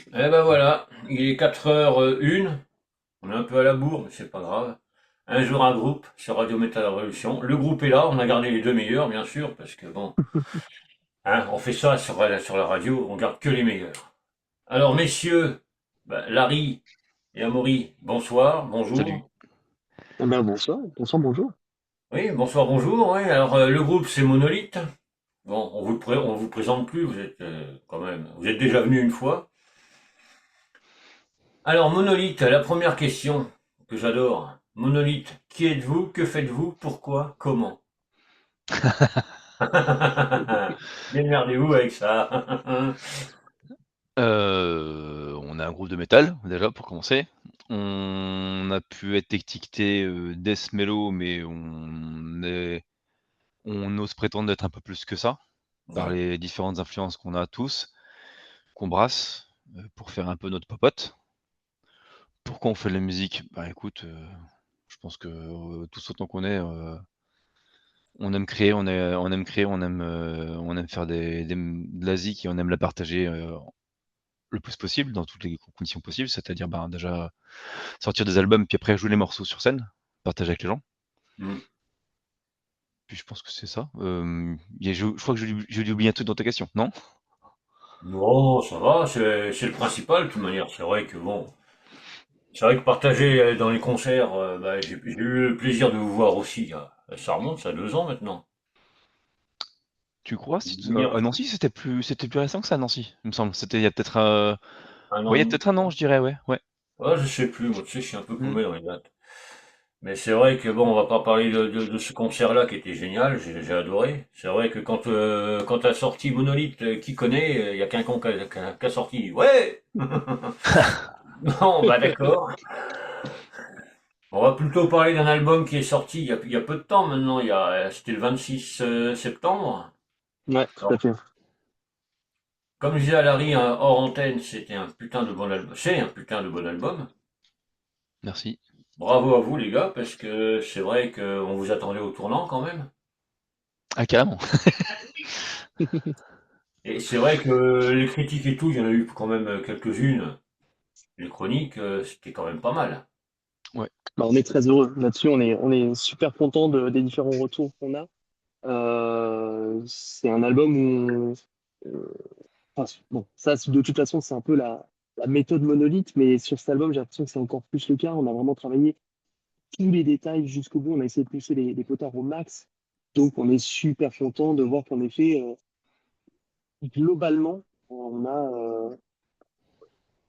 Eh ben voilà, il est 4h01. On est un peu à la bourre, mais c'est pas grave. Un jour un groupe sur Radio Métal Révolution. Le groupe est là, on a gardé les deux meilleurs, bien sûr, parce que bon, hein, on fait ça sur la radio, on garde que les meilleurs. Alors messieurs, Larry et Amaury, bonsoir, Salut. bonjour. Eh ben, bonsoir, bonsoir, bonjour. Oui, bonsoir, bonjour. Oui, alors le groupe c'est Monolith. Bon, on vous présente plus, vous êtes quand même, vous êtes déjà venu une fois. Alors, Monolithe, la première question que j'adore. Monolithe, qui êtes-vous? Que faites-vous? Pourquoi? Comment? Démerdez-vous avec ça. On a un groupe de métal, déjà, pour commencer. On a pu être étiqueté, death mellow, mais on ose prétendre d'être un peu plus que ça, par Ouais. les différentes influences qu'on a tous, qu'on brasse, pour faire un peu notre popote. Pourquoi on fait de la musique? Bah, écoute, je pense que, tous autant qu'on est, on aime créer, on aime faire de la zik et on aime la partager, le plus possible, dans toutes les conditions possibles, c'est-à-dire, ben, déjà sortir des albums, puis après jouer les morceaux sur scène, partager avec les gens. Hmm. Puis je pense que c'est ça. Il y a je crois que j'ai dû oublier un truc dans ta question, non? Non, ça va, c'est le principal, de toute manière. C'est vrai que partager dans les concerts, j'ai eu le plaisir de vous voir aussi. Ça remonte, ça a 2 ans maintenant. Tu crois? Si t Venir à Nancy, c'était plus récent que ça, Nancy, il me semble. C'était il y a peut-être, un an ouais, et il y a demi. peut-être 1 an, je dirais, ouais, ouais. Ouais, je sais plus, moi, tu sais, je suis un peu Mmh. paumé dans les dates. Mais c'est vrai que bon, on va pas parler de ce concert-là qui était génial, j'ai adoré. C'est vrai que quand t'as sorti Monolith, qui connaît, il y a qu'un con qui a sorti. Ouais! Non, bah d'accord. On va plutôt parler d'un album qui est sorti il y a peu de temps maintenant. C'était le 26 septembre. Ouais, tout à Alors, fait. comme je disais à Larry hein, hors antenne, c'était un putain de bon album. C'est un putain de bon album. Merci. Bravo à vous les gars, parce que c'est vrai qu'on vous attendait au tournant quand même. Ah, carrément. Et c'est vrai que les critiques et tout, il y en a eu quand même quelques-unes. Les chroniques, c'était quand même pas mal. Ouais. Bah, on est très heureux là-dessus, on est super content des différents retours qu'on a. C'est un album où, enfin, bon, ça de toute façon c'est un peu la méthode monolithe, mais sur cet album j'ai l'impression que c'est encore plus le cas. On a vraiment travaillé tous les détails jusqu'au bout, on a essayé de pousser les potards au max. Donc on est super content de voir qu'en effet, globalement, on a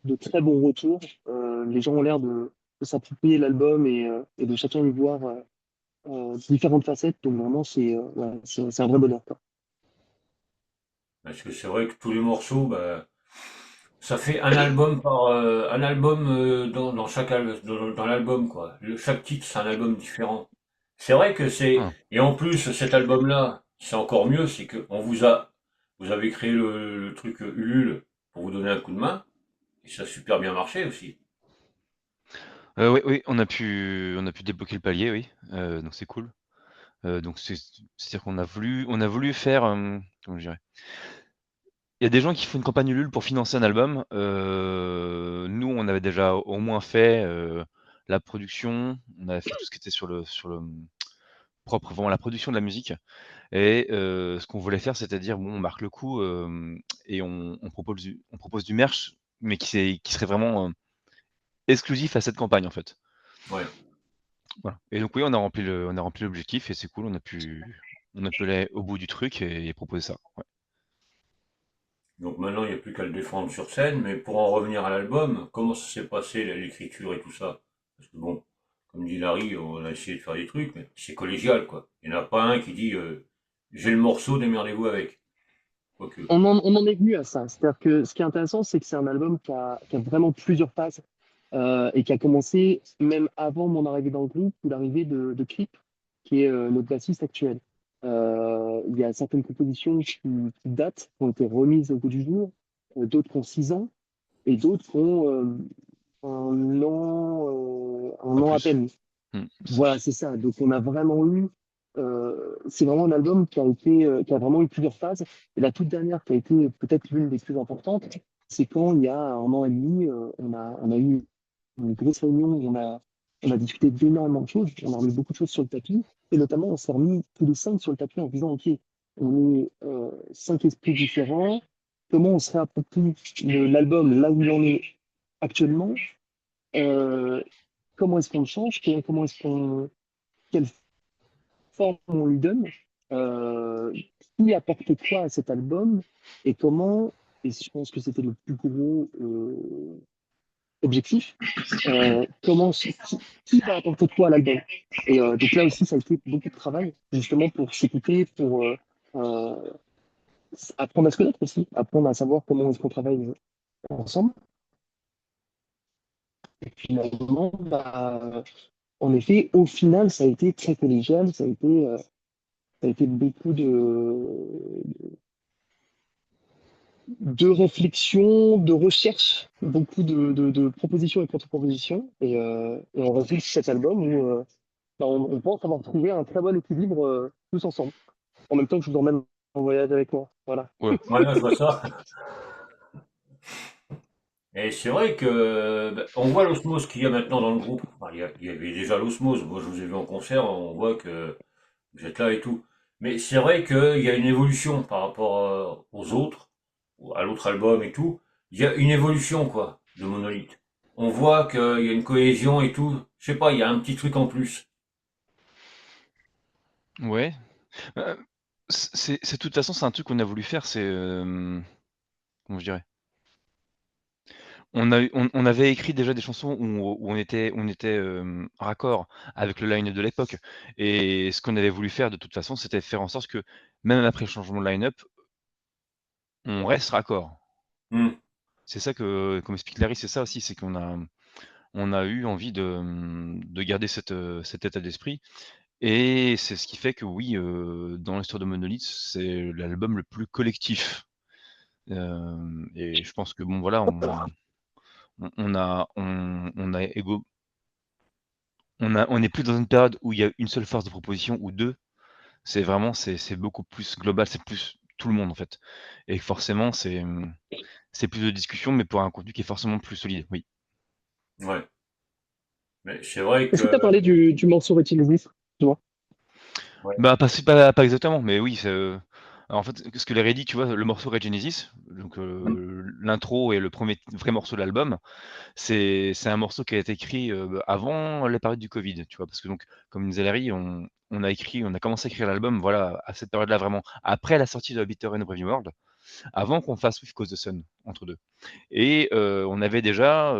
de très bons retours. Les gens ont l'air de s'approprier l'album et de chacun y voir différentes facettes. Donc vraiment, ouais, c'est un vrai bonheur, quoi. Parce que c'est vrai que tous les morceaux, ça fait un album un album dans dans l'album quoi. Chaque titre c'est un album différent. C'est vrai que Ah. et en plus cet album-là, c'est encore mieux, c'est que vous avez créé le truc Ulule pour vous donner un coup de main et ça a super bien marché aussi. Oui, oui, on a pu débloquer le palier, oui, donc c'est cool. Donc c'est-à-dire qu'on a voulu faire, comment je dirais? Il y a des gens qui font une campagne Ulule pour financer un album. Nous, on avait déjà au moins fait, la production, on avait fait tout ce qui était propre vraiment la production de la musique et ce qu'on voulait faire, c'est-à-dire, bon, on marque le coup, et on propose du merch, mais qui serait vraiment, exclusif à cette campagne, en fait. Ouais. Voilà et donc oui, on a rempli l'objectif et c'est cool, on a pu aller au bout du truc et proposer ça, ouais. Donc maintenant il n'y a plus qu'à le défendre sur scène, mais pour en revenir à l'album, comment ça s'est passé l'écriture et tout ça? Parce que bon, comme dit Larry, on a essayé de faire des trucs, mais c'est collégial quoi. Il n'y en a pas un qui dit j'ai le morceau, démerdez-vous avec. Quoique. On en est venu à ça. C'est-à-dire que ce qui est intéressant, c'est que c'est un album qui a vraiment plusieurs phases et qui a commencé même avant mon arrivée dans le groupe ou l'arrivée de Clip, qui est notre bassiste actuel. Il y a certaines compositions qui datent, qui ont été remises au goût du jour, d'autres qui ont 6 ans et d'autres qui ont 1 an En à plus. peine. Mmh, c'est ça. Voilà, c'est ça. Donc on a vraiment eu, c'est vraiment un album qui a vraiment eu plusieurs phases. Et la toute dernière qui a été peut-être l'une des plus importantes, c'est quand il y a 1 an et demi, on a eu une grosse réunion où on a discuté d'énormément de choses, on a remis beaucoup de choses sur le tapis, et notamment on s'est remis tous les 5 sur le tapis en disant, OK, on est 5 esprits différents, comment on se réapproprie l'album là où il en est actuellement, euh, comment est-ce qu'on le change, comment est-ce qu'on, quelle forme on lui donne, euh, qui apporte quoi à cet album, et comment, et je pense que c'était le plus gros objectif, qui va apporter quoi à l'album. Et donc là aussi, ça a été beaucoup de travail, justement, pour s'écouter, pour euh, apprendre à se connaître aussi, apprendre à savoir comment est-ce qu'on travaille ensemble. Et finalement, bah, en effet, au final, ça a été très collégial, ça a été beaucoup de réflexion, de recherche, beaucoup de propositions et contre-propositions. Et on résulte cet album où bah, on pense avoir trouvé un très bon équilibre tous ensemble. En même temps que je vous emmène en voyage avec moi. Voilà. Ouais. Voilà, je vois ça. Et c'est vrai que on voit l'osmose qu'il y a maintenant dans le groupe. Enfin, il y avait déjà l'osmose. Moi, je vous ai vu en concert, on voit que vous êtes là et tout. Mais c'est vrai qu'il y a une évolution par rapport aux autres, ou à l'autre album et tout. Il y a une évolution, quoi, de Monolith. On voit qu'il y a une cohésion et tout. Je sais pas, il y a un petit truc en plus. Ouais. Bah, de toute façon, c'est un truc qu'on a voulu faire, c'est, comment je dirais? On avait écrit déjà des chansons où on était, raccord avec le line-up de l'époque et ce qu'on avait voulu faire de toute façon, c'était faire en sorte que même après le changement de line-up, on reste raccord. Hmm. C'est ça que comme explique Larry, c'est ça aussi, c'est on a eu envie de garder cet état d'esprit et c'est ce qui fait que oui, dans l'histoire de Monolith, c'est l'album le plus collectif. Et je pense que bon voilà, on a égo on n'est plus dans une période où il y a une seule force de proposition ou 2. C'est vraiment c'est beaucoup plus global, c'est plus tout le monde en fait. Et forcément c'est plus de discussion, mais pour un contenu qui est forcément plus solide, oui. Ouais. Mais c'est vrai Est-ce que que, tu as parlé du morceau Retinosif, tu vois? ouais. Bah, pas exactement, mais oui, alors en fait, ce que l'aurait dit, tu vois, le morceau Regenesis, donc Hmm. l'intro et le premier vrai morceau de l'album, c'est un morceau qui a été écrit, avant la période du covid, tu vois? Parce que donc, comme disait Larry, on a commencé à écrire l'album, voilà, à cette période-là, vraiment après la sortie de A Bitter and a Brave New World, avant qu'on fasse With Cause the Sun, entre 2. Et on avait déjà,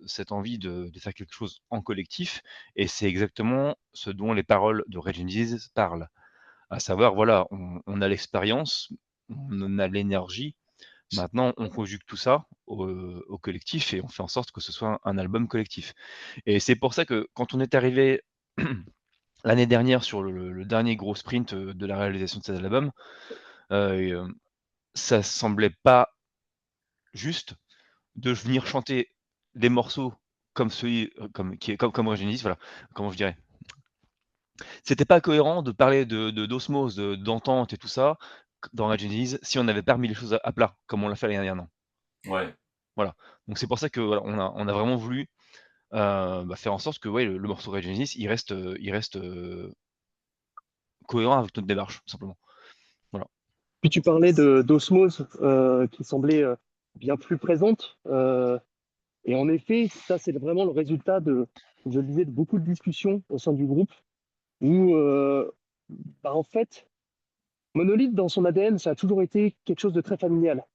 cette envie de faire quelque chose en collectif et c'est exactement ce dont les paroles de Regenesis parlent. À savoir, voilà, on a l'expérience, on a l'énergie, maintenant on conjugue tout ça au collectif et on fait en sorte que ce soit un album collectif. Et c'est pour ça que quand on est arrivé l'année dernière sur le dernier gros sprint, de la réalisation de cet album, et ça semblait pas juste de venir chanter des morceaux comme celui, comme Origenesis, voilà, comment je dirais? C'était pas cohérent de parler d'osmose, d'entente et tout ça, dans Origenesis, si on n'avait pas remis les choses à plat, comme on l'a fait l'année dernière, non. Ouais. Voilà. Donc c'est pour ça que, voilà, on a vraiment voulu, bah, faire en sorte que, ouais, le morceau Origenesis, il reste, cohérent avec notre démarche, tout simplement. Voilà. Puis tu parlais d'osmose qui semblait bien plus présente. Et en effet, ça, c'est vraiment le résultat comme je le disais, de beaucoup de discussions au sein du groupe où, bah, en fait, Monolith, dans son ADN, ça a toujours été quelque chose de très familial.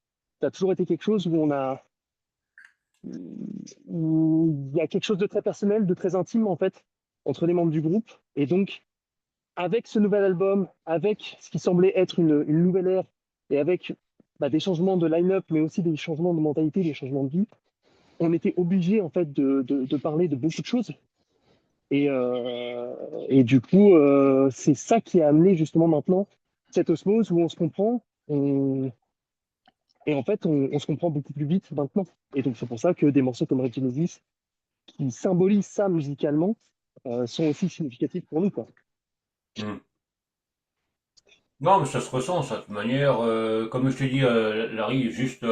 Ça a toujours été quelque chose où il y a quelque chose de très personnel, de très intime, en fait, entre les membres du groupe. Et donc, avec ce nouvel album, avec ce qui semblait être une nouvelle ère, et avec bah, des changements de line-up, mais aussi des changements de mentalité, des changements de vie, on était obligé en fait de parler de beaucoup de choses. Et du coup, c'est ça qui a amené justement maintenant cette osmose où on se comprend, et en fait, on se comprend beaucoup plus vite maintenant. Et donc, c'est pour ça que des morceaux comme Regenesis, qui symbolisent ça musicalement, sont aussi significatifs pour nous, quoi. Hmm. Non, mais ça se ressent, ça, de toute manière. Comme je t'ai dit, Larry, juste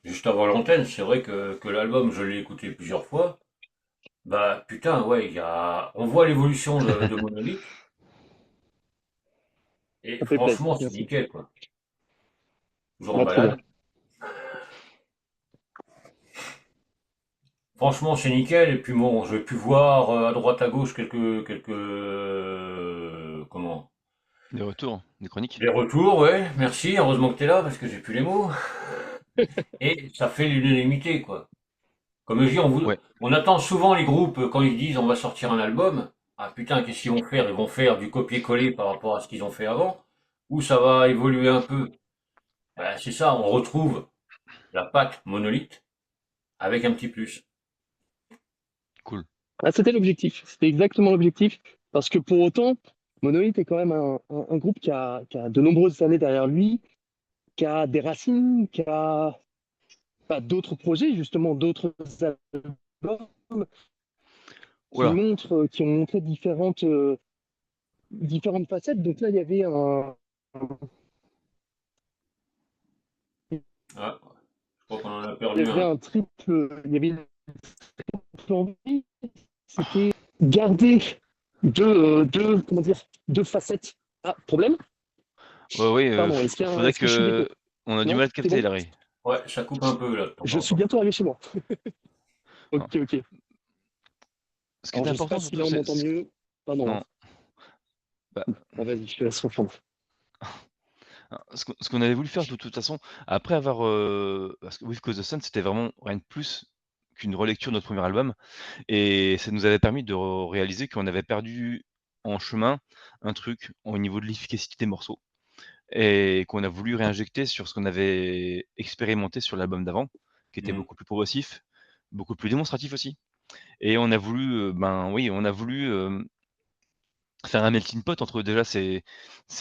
juste avant l'antenne, c'est vrai que l'album, je l'ai écouté plusieurs fois. Bah putain, ouais, on voit l'évolution de Monolith, et Ça fait plaisir, franchement, c'est merci. nickel, quoi. Toujours en Bah, trop bien. balade. Franchement, c'est nickel, et puis bon, j'ai pu voir à droite à gauche comment? Des retours, des chroniques. Des retours, ouais, merci, heureusement que t'es là, parce que j'ai plus les mots. Et ça fait l'unanimité, quoi. Comme je dis, Ouais, on attend souvent les groupes quand ils disent on va sortir un album. Ah putain, qu'est-ce qu'ils vont faire? Ils vont faire du copier-coller par rapport à ce qu'ils ont fait avant? Ou ça va évoluer un peu? Bah, c'est ça, on retrouve la patte monolithe avec un petit plus. cool. Ah, c'était l'objectif, c'était exactement l'objectif, parce que pour autant, Monolith est quand même un groupe qui a de nombreuses années derrière lui, qui a des racines, qui a pas d'autres projets, justement, d'autres albums Voilà. qui ont montré différentes facettes. Donc là, Ah, je crois qu'on en a il y perdu avait un. il y avait une triple envie, c'était garder comment dire, deux facettes. Ah, problème? Ouais, oui, Pardon, faudrait est-ce que je suis que... déco? On a du Non, mal à te c'est capter, bon? Larry. Ouais, ça coupe un peu là de temps Je en suis temps. bientôt arrivé chez moi. Non. Ok, ok. Ce qui Alors, est je sais pas important si surtout, là on c'est... m'entend mieux. Pardon, hein. Non, bah, Ah, vas-y, je te laisse reprendre. ce qu'on avait voulu faire de toute façon, après avoir... parce que With Cause the Sun, c'était vraiment rien de plus qu'une relecture de notre premier album. Et ça nous avait permis de réaliser qu'on avait perdu en chemin un truc au niveau de l'efficacité des morceaux et qu'on a voulu réinjecter sur ce qu'on avait expérimenté sur l'album d'avant, qui était Hmm. beaucoup plus progressif, beaucoup plus démonstratif aussi. Et on a voulu, ben oui, on a voulu faire un melting pot entre déjà ces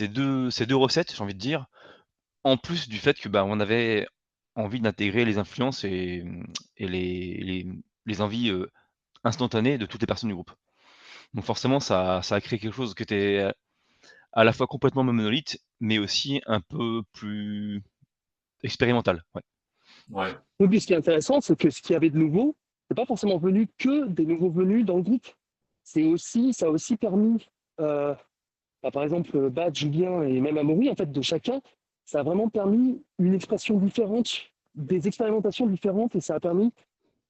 deux recettes, j'ai envie de dire, en plus du fait que bah, on avait envie d'intégrer les influences et les envies instantanées de toutes les personnes du groupe. Donc forcément, ça a créé quelque chose qui était à la fois complètement monolithe, mais aussi un peu plus expérimental. Ouais. Ouais, Oui, puis ce qui est intéressant, c'est que ce qu'il y avait de nouveau, c'est pas forcément venu que des nouveaux venus dans le groupe. Ça a aussi permis, euh, bah, par exemple, Bad, Julien et même Amaury, en fait, de chacun, ça a vraiment permis une expression différente, des expérimentations différentes, et ça a permis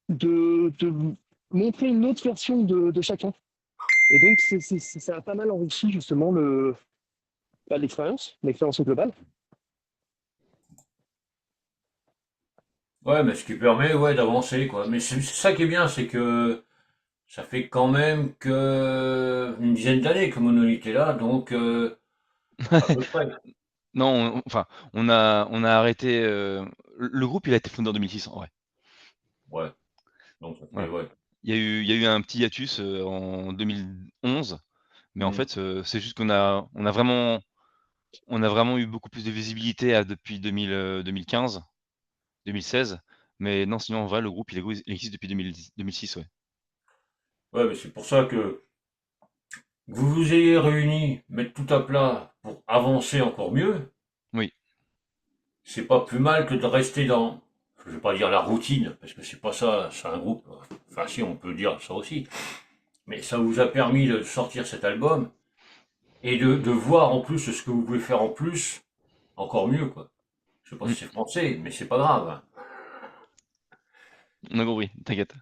de montrer une autre version de chacun. Et donc, ça a pas mal enrichi justement l'expérience globale. ouais, mais ce qui permet, ouais, d'avancer, quoi. Mais c'est ça qui est bien, c'est que ça fait quand même que une dizaine d'années que Monolith est là, donc à peu près. Non, enfin, on a arrêté. Le groupe, il a été fondé en 2006, en vrai. Ouais, donc ça fait, Voilà. ouais. Il y a eu un petit hiatus en 2011, mais en Hmm. fait, c'est juste qu'on a vraiment eu beaucoup plus de visibilité depuis 2015, 2016. Mais non, sinon, en vrai, le groupe, il existe depuis 2006, ouais. Ouais, mais c'est pour ça que vous vous ayez réunis, mettre tout à plat pour avancer encore mieux, Oui, c'est pas plus mal que de rester dans, je vais pas dire la routine, parce que c'est pas ça, c'est un groupe. Enfin, si, on peut dire ça aussi. Mais ça vous a permis de sortir cet album et de voir en plus ce que vous pouvez faire en plus, encore mieux, quoi. Je sais pas mm, si c'est français, mais c'est pas grave. on a compris, t'inquiète.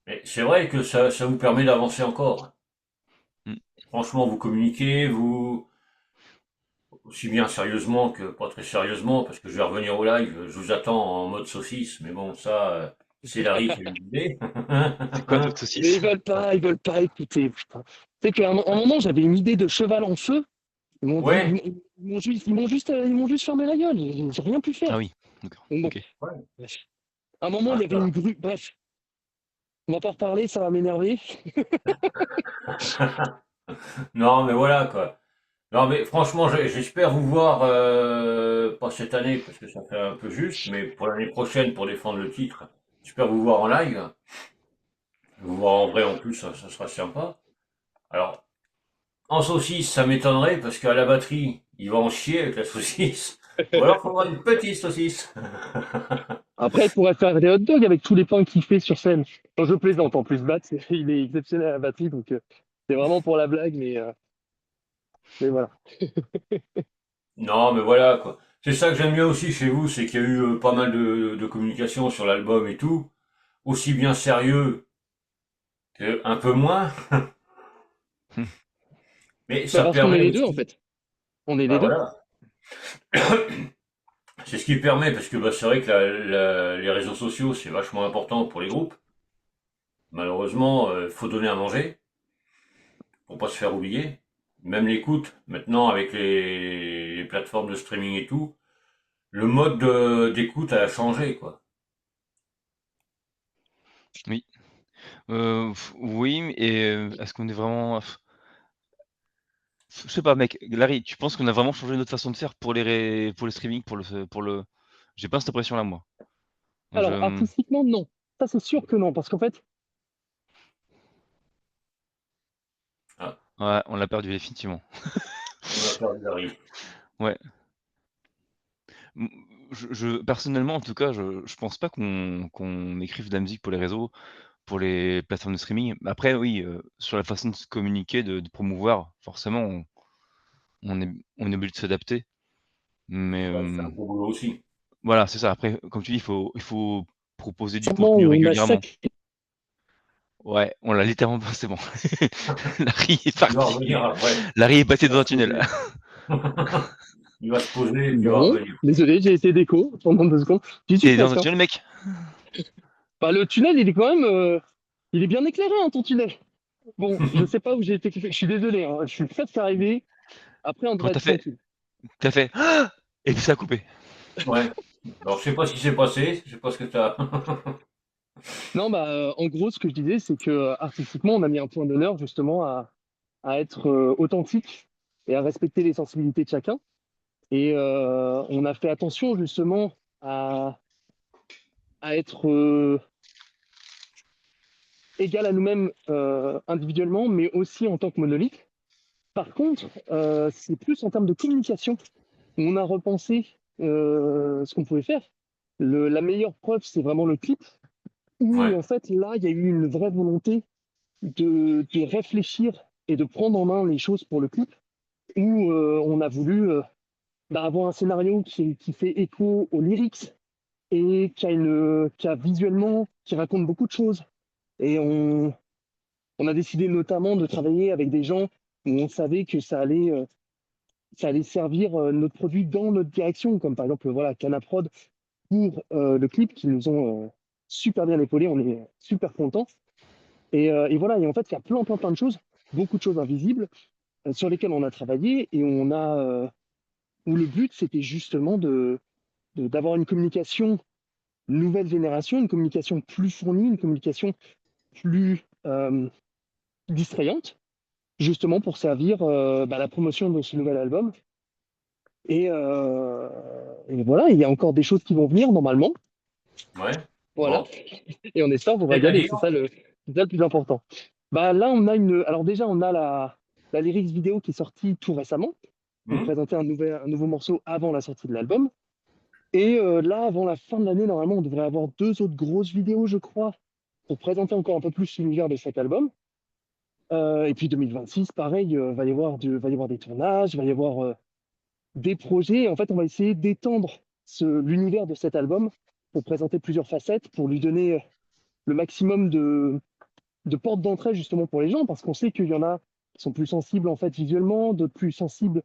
Mais c'est vrai que ça vous permet d'avancer encore. Mm. Franchement, vous communiquez, vous, aussi bien sérieusement que pas très sérieusement, parce que je vais revenir au live, je vous attends en mode saucisse, mais bon, ça, c'est Larry qui a eu l'idée. C'est quoi notre Mais saucisse? ils veulent pas écouter, putain. Tu sais qu'à un moment, j'avais une idée de cheval en feu. Ils m'ont dit, Ouais, ils m'ont juste fermé la gueule. J'ai rien pu Ah faire. oui, d'accord, Donc bon, ok. ouais. bref. À un moment, il Ah, y avait ça. une grue. Bref, on va pas reparler, ça va m'énerver. Non, mais voilà, quoi. Non, mais franchement, j'espère vous voir, pas cette année, parce que ça fait un peu juste, mais pour l'année prochaine, pour défendre le titre, j'espère vous voir en live. Vous voir en vrai en plus, ça sera sympa. Alors, en saucisse, ça m'étonnerait, parce qu'à la batterie, il va en chier avec la saucisse. Ou alors, faudra une petite saucisse. Après, il pourrait faire des hot dogs avec tous les pains qu'il fait sur scène. Non, je plaisante. En plus, Bat, il est exceptionnel à la batterie, donc c'est vraiment pour la blague, mais voilà. Non, mais voilà, quoi. C'est ça que j'aime bien aussi chez vous, c'est qu'il y a eu pas mal de communication sur l'album et tout. Aussi bien sérieux que un peu moins. Mais Bah, ça parce qu'on est permet les deux, en aussi. fait. On est Bah les deux. voilà. C'est ce qui permet, parce que bah, c'est vrai que les réseaux sociaux, c'est vachement important pour les groupes. Malheureusement, faut donner à manger pour pas se faire oublier. Même l'écoute, maintenant avec les plateformes de streaming et tout, le mode d'écoute a changé, quoi. Oui. Oui, et est-ce qu'on est vraiment je sais pas mec, Larry, tu penses qu'on a vraiment changé notre façon de faire pour les streaming, pour le j'ai pas cette impression-là, moi. Je, Alors, artistiquement, non. Ça, c'est sûr que non, parce qu'en fait, Ah, ouais, on l'a perdu définitivement. on a perdu Larry. Ouais. Mmh, personnellement, en tout cas, je pense pas qu'on écrive de la musique pour les réseaux, pour les plateformes de streaming. Après oui, sur la façon de se communiquer, de promouvoir, forcément, on est on est obligé de s'adapter. Mais, Bah, c'est un gros boulot aussi. voilà, c'est ça. Après, comme tu dis, il faut proposer du sûrement contenu où on a régulièrement. sacré. Ouais, on l'a littéralement c'est bon. Larry est Il va parti. revenir après. Larry est passé Il va dans un se tunnel. poser. Il va se poser et puis il va Non, revenir. désolé, j'ai été déco pendant 2 secondes. J'y suis Tu dans un presque, hein. tunnel, mec? Bah, le tunnel, il est quand même, il est bien éclairé, hein, ton tunnel. Bon, je sais pas où j'ai été coupé. Je suis désolé, hein. Je suis presque arrivé. Après, on Quand devrait être tranquille. tu as fait «Ah!» et puis ça a coupé. Ouais. Alors je sais pas ce qui s'est passé, je sais pas ce que t'as. Non, bah, en gros, ce que je disais, c'est que artistiquement, on a mis un point d'honneur justement à être authentique et à respecter les sensibilités de chacun. Et on a fait attention justement à, à être égal à nous-mêmes individuellement, mais aussi en tant que monolithe. Par contre, c'est plus en termes de communication où on a repensé ce qu'on pouvait faire. La meilleure preuve, c'est vraiment le clip, où Ouais. en fait, là, il y a eu une vraie volonté de réfléchir et de prendre en main les choses pour le clip, où on a voulu avoir un scénario qui fait écho aux lyrics et qui a visuellement, qui raconte beaucoup de choses. Et on a décidé notamment de travailler avec des gens où on savait que ça allait servir notre produit dans notre direction, comme par exemple voilà, Canaprod pour le clip qui nous ont super bien épaulés, on est super contents. Et voilà, et en fait, il y a plein de choses, beaucoup de choses invisibles sur lesquelles on a travaillé et où le but c'était justement d'avoir une communication nouvelle génération, une communication plus fournie, une communication plus distrayante, justement pour servir la promotion de ce nouvel album. Et voilà, il y a encore des choses qui vont venir normalement. Ouais. Voilà. Bon. Et on espère vous régaler, C'est-à-dire? c'est ça le plus important. Bah là, on a une. Alors déjà, on a la lyrics vidéo qui est sortie tout récemment pour Hmm. présenter un nouveau morceau avant la sortie de l'album. Et là, avant la fin de l'année, normalement, on devrait avoir 2 autres grosses vidéos, je crois, pour présenter encore un peu plus l'univers de cet album. Et puis 2026, pareil, va y avoir des tournages, va y avoir des projets. En fait, on va essayer d'étendre l'univers de cet album pour présenter plusieurs facettes, pour lui donner le maximum de portes d'entrée justement pour les gens, parce qu'on sait qu'il y en a qui sont plus sensibles en fait visuellement, d'autres plus sensibles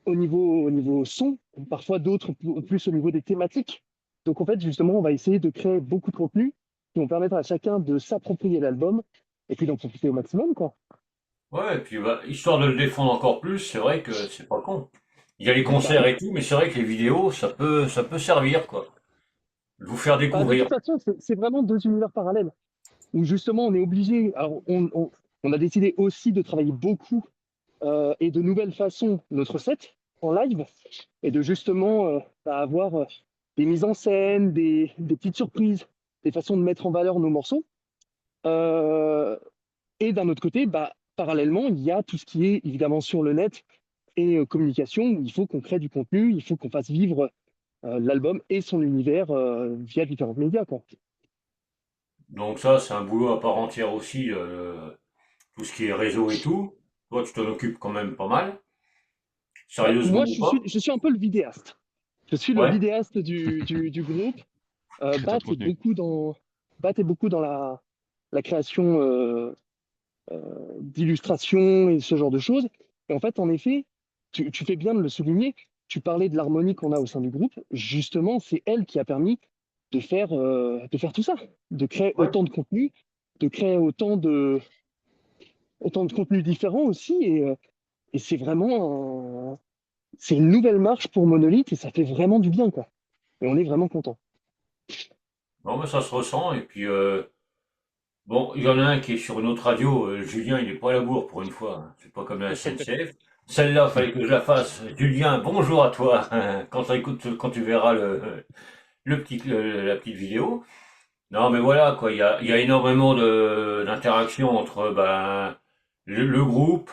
au niveau son, parfois d'autres plus au niveau des thématiques. Donc en fait, justement, on va essayer de créer beaucoup de contenu qui vont permettre à chacun de s'approprier l'album et puis d'en profiter au maximum, quoi. Ouais, et puis bah, histoire de le défendre encore plus, c'est vrai que c'est pas con. Il y a les Bah, concerts et tout, mais c'est vrai que les vidéos, ça peut servir, quoi. De vous faire de découvrir. toute façon, c'est vraiment 2 univers parallèles où justement on est obligé. Alors, on a décidé aussi de travailler beaucoup et de nouvelles façons notre set en live et de justement avoir des mises en scène, des petites surprises, des façons de mettre en valeur nos morceaux. Euh, et d'un autre côté, parallèlement, il y a tout ce qui est évidemment sur le net, et communication où il faut qu'on crée du contenu, il faut qu'on fasse vivre l'album et son univers via différents médias, quoi. Donc ça, c'est un boulot à part entière aussi, tout ce qui est réseau et tout. Toi, tu t'en occupes quand même pas mal. Bah, Sérieusement moi, ou pas? je suis un peu le vidéaste. Je suis le Ouais, vidéaste du groupe. Créateur de contenu. Bat est beaucoup dans la création d'illustrations et ce genre de choses. Et en fait, en effet, tu fais bien de le souligner. Tu parlais de l'harmonie qu'on a au sein du groupe. Justement, c'est elle qui a permis de faire tout ça, de créer ouais. autant de contenu, de créer autant de contenus différents aussi. Et c'est vraiment c'est une nouvelle marche pour Monolith et ça fait vraiment du bien, quoi. Et on est vraiment content. Non, mais ça se ressent. Et puis, bon, il y en a un qui est sur une autre radio. Julien, il est pas à la bourre pour une fois, hein. C'est pas comme la SNCF. Celle-là, fallait que je la fasse. Julien, bonjour à toi. Quand tu verras la petite vidéo. Non, mais voilà, quoi. Il y a énormément d'interactions entre, ben, le groupe,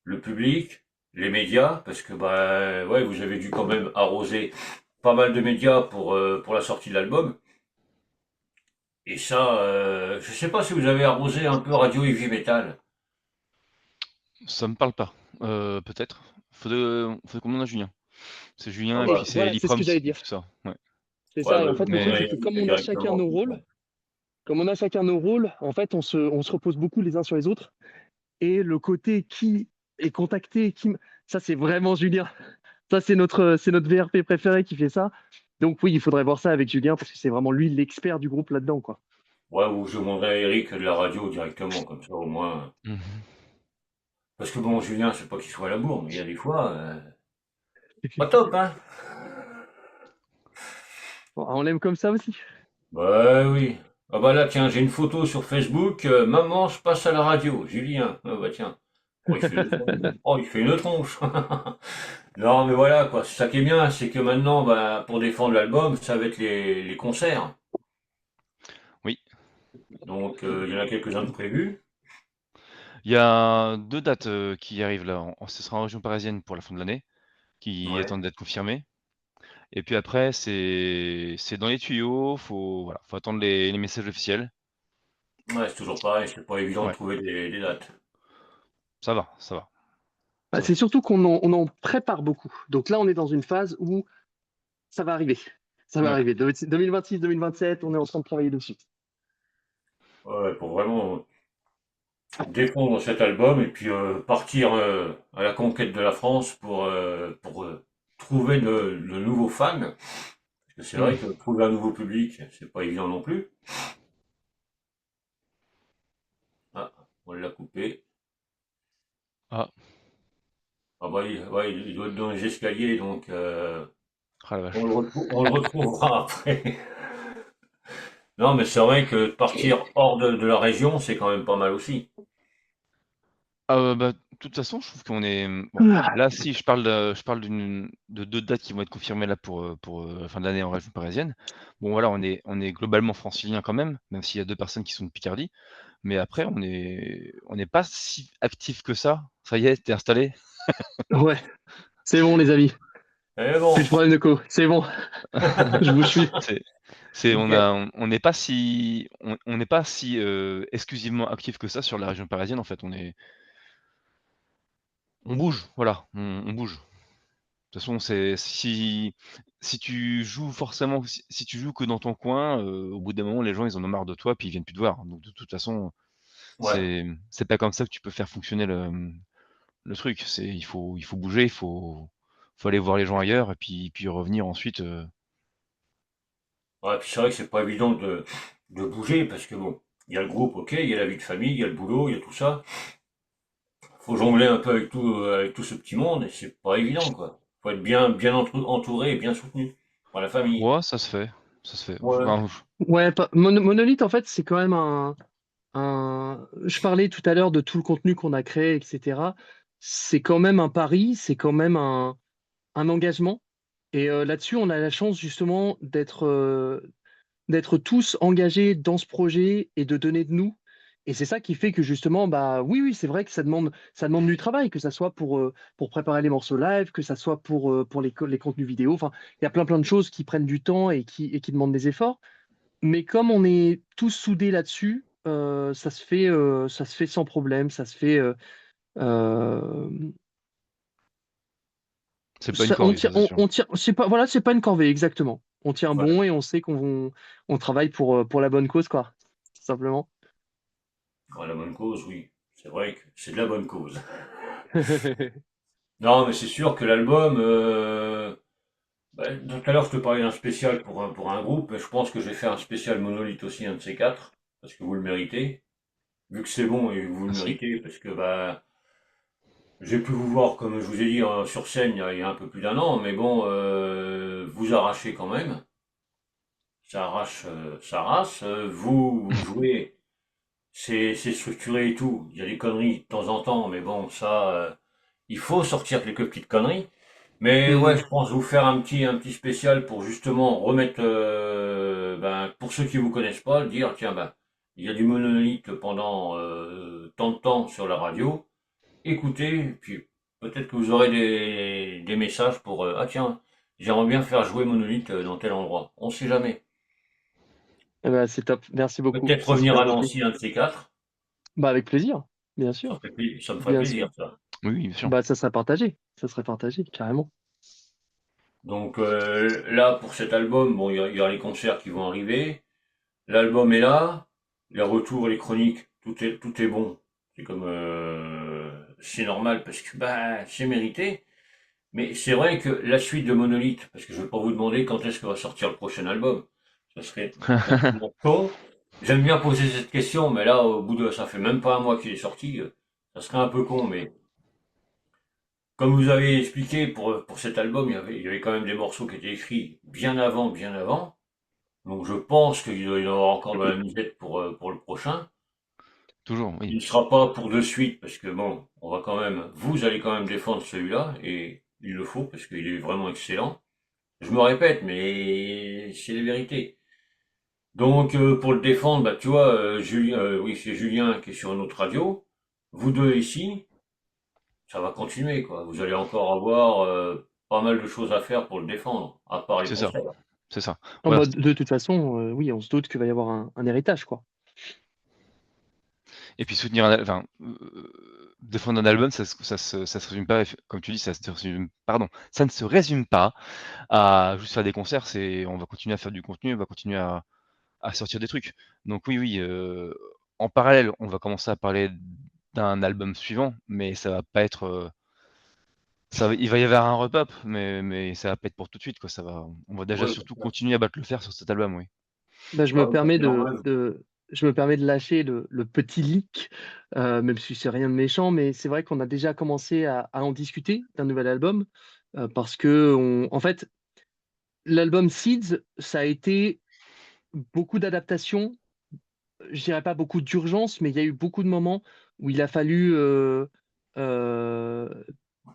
le public, les médias, parce que, ben, ouais, vous avez dû quand même arroser pas mal de médias pour la sortie de l'album. Et ça, je sais pas si vous avez arrosé un peu Radio Heavy Metal. Ça me parle pas. Peut-être. Faudrait qu'on demande à Julien. C'est Ah Julien et puis bah, c'est Voilà, c'est ce Liproms que j'allais et dire. tout ça. Ouais. C'est ouais, ça. Et bah, en vous fait, le truc, Mais c'est que demanderez directement comme ça. comme on a chacun nos rôles, en fait, on se repose beaucoup les uns sur les autres. Et le côté qui est contacté, ça, c'est vraiment Julien. Ça, c'est notre VRP préféré qui fait ça. Donc oui, il faudrait voir ça avec Julien parce que c'est vraiment lui l'expert du groupe là-dedans, quoi. Ouais, ou je demanderai à Eric de la radio directement, comme ça au moins. Mhm. Parce que bon, Julien, c'est pas qu'il soit à la bourre, mais il y a des fois, pas top, hein? Bon, on l'aime comme ça aussi. Bah oui. Ah bah là, tiens, j'ai une photo sur Facebook. Maman, je passe à la radio. Julien. Ah bah tiens. Oh, il fait une tronche. Oh, il fait une tronche. Non, mais voilà, quoi. C'est ça qui est bien, c'est que maintenant, bah, pour défendre l'album, ça va être les concerts. Oui. Donc, il y en a quelques-uns de prévus. Il y a 2 dates, qui arrivent là. Ce sera en région parisienne pour la fin de l'année, qui Ouais. attendent d'être confirmées. Et puis après, c'est dans les tuyaux. Faut attendre les messages officiels. Ouais, c'est toujours pareil, c'est pas évident de Ouais, trouver des dates. ça va, ça va, Bah, ça va. c'est surtout on en prépare beaucoup. Donc là, on est dans une phase où ça va arriver. Ça va Ouais. arriver. 2026, 2027, on est en train de travailler dessus. Ouais, pour vraiment défendre cet album et puis partir à la conquête de la France pour trouver de nouveaux fans. Parce que c'est vrai que Mmh. trouver un nouveau public, c'est pas évident non plus. Ah, on l'a coupé. Ah, Ah bah ouais, il doit être dans les escaliers, donc ah la vache. on le retrouvera après. Non, mais c'est vrai que partir hors de la région, c'est quand même pas mal aussi. Bah, de toute façon, je trouve qu'on est, bon, Ah, là, si je parle de 2 dates qui vont être confirmées là pour la fin de l'année en région parisienne. Bon voilà, on est globalement franciliens quand même s'il y a 2 personnes qui sont de Picardie. Mais après, on n'est pas si actifs que ça. Ça y est, tu installé? ouais, c'est bon, les amis. Mais Plus bon, de problème de co. C'est bon, je vous suis. C'est c'est nickel. on n'est pas si, exclusivement actifs que ça sur la région parisienne, en fait. On bouge, voilà, on bouge. De toute façon, c'est si tu joues forcément si tu joues que dans ton coin, au bout d'un moment, les gens, ils en ont marre de toi, puis ils viennent plus te voir. Donc de toute façon, Ouais. c'est pas comme ça que tu peux faire fonctionner le truc. Il faut bouger, faut aller voir les gens ailleurs et puis revenir ensuite, Ouais, puis c'est vrai que c'est pas évident de bouger parce que bon, il y a le groupe, ok, il y a la vie de famille, il y a le boulot, il y a tout ça. Faut jongler un peu avec tout ce petit monde et c'est pas évident, quoi. Faut être bien entouré et bien soutenu par la famille. ouais, ça se fait, ça se fait. Ouais. Enfin, Ouais, Monolith, en fait, c'est quand même je parlais tout à l'heure de tout le contenu qu'on a créé, etc. C'est quand même un pari, c'est quand même un engagement. Et là-dessus, on a la chance justement d'être tous engagés dans ce projet et de donner de nous. Et c'est ça qui fait que justement, bah oui, c'est vrai que ça demande du travail, que ça soit pour préparer les morceaux live, que ça soit pour les contenus vidéo. Enfin, il y a plein de choses qui prennent du temps et qui demandent des efforts. Mais comme on est tous soudés là-dessus, ça se fait sans problème, euh, C'est pas une corvée, ça c'est sûr. on tient, c'est pas, voilà, c'est pas une corvée, exactement. On tient Voilà. bon et on sait on travaille pour la bonne cause, quoi, tout simplement. Pour la bonne cause, oui. C'est vrai que c'est de la bonne cause. Non, mais c'est sûr que l'album, tout à l'heure je te parlais d'un spécial pour un groupe, mais je pense que je vais faire un spécial Monolith aussi, un de ces quatre, parce que vous le méritez. Vu que c'est bon et que vous le Merci. méritez, parce que bah, j'ai pu vous voir, comme je vous ai dit, sur scène il y a un peu plus d'un an, mais bon, vous arrachez quand même. Ça arrache sa race. Vous jouez, c'est structuré et tout. Il y a des conneries de temps en temps, mais bon, ça, il faut sortir quelques petites conneries. Mais ouais, Hmm. je pense vous faire un petit spécial pour justement remettre, pour ceux qui vous connaissent pas, dire, tiens, ben, il y a du monolithe pendant tant de temps sur la radio. Écoutez, puis peut-être que vous aurez des messages pour, ah tiens, j'aimerais bien faire jouer monolithe dans tel endroit. On sait jamais. Eh ben, c'est top, merci beaucoup, Peut-être ce serait revenir à gentil. Nancy, un de ces quatre. Bah, avec plaisir, bien Ça, sûr, ça me ferait bien sûr. plaisir, ça. Oui, oui, bien sûr. Bah, ça serait partagé, carrément. Donc là, pour cet album, bon, il y aura les concerts qui vont arriver. L'album est là. Les retours, les chroniques, tout est bon. C'est comme, c'est normal parce que bah, c'est mérité. Mais c'est vrai que la suite de Monolith, parce que je ne vais pas vous demander quand est-ce que va sortir le prochain album. Ça serait complètement con. J'aime bien poser cette question, mais là, au bout de, ça fait même pas un mois qu'il est sorti. Ça serait un peu con, mais comme vous avez expliqué pour cet album, il y avait quand même des morceaux qui étaient écrits bien avant. Donc je pense qu'il doit y en avoir encore dans la musette pour le prochain. Toujours, Il oui. ne sera pas pour de suite, parce que bon, on va quand même, vous allez quand même défendre celui-là, et il le faut, parce qu'il est vraiment excellent. Je me répète, mais c'est la vérité. Donc pour le défendre, bah tu vois, Julien, oui c'est Julien qui est sur une autre radio. Vous deux ici, ça va continuer quoi. Vous allez encore avoir pas mal de choses à faire pour le défendre, à part les C'est ça, concerts. c'est ça. Ah Voilà. bah, de toute façon, oui, on se doute qu'il va y avoir un héritage, quoi. Et puis soutenir enfin, défendre un album, ça se résume pas, comme tu dis, ça ne se résume pas à juste faire des concerts, on va continuer à faire du contenu, on va continuer à sortir des trucs. Donc oui, oui, en parallèle, on va commencer à parler d'un album suivant, mais ça va pas être, il va y avoir un repop, mais ça va pas être pour tout de suite, quoi. On va déjà Ouais, surtout continuer à battre le fer sur cet album, oui. Bah, ouais, ouais, c'est normal. je me permets de lâcher le petit leak, même si c'est rien de méchant, mais c'est vrai qu'on a déjà commencé à en discuter d'un nouvel album, parce que en fait, l'album Seeds, ça a été beaucoup d'adaptations, je dirais pas beaucoup d'urgence, mais il y a eu beaucoup de moments où euh,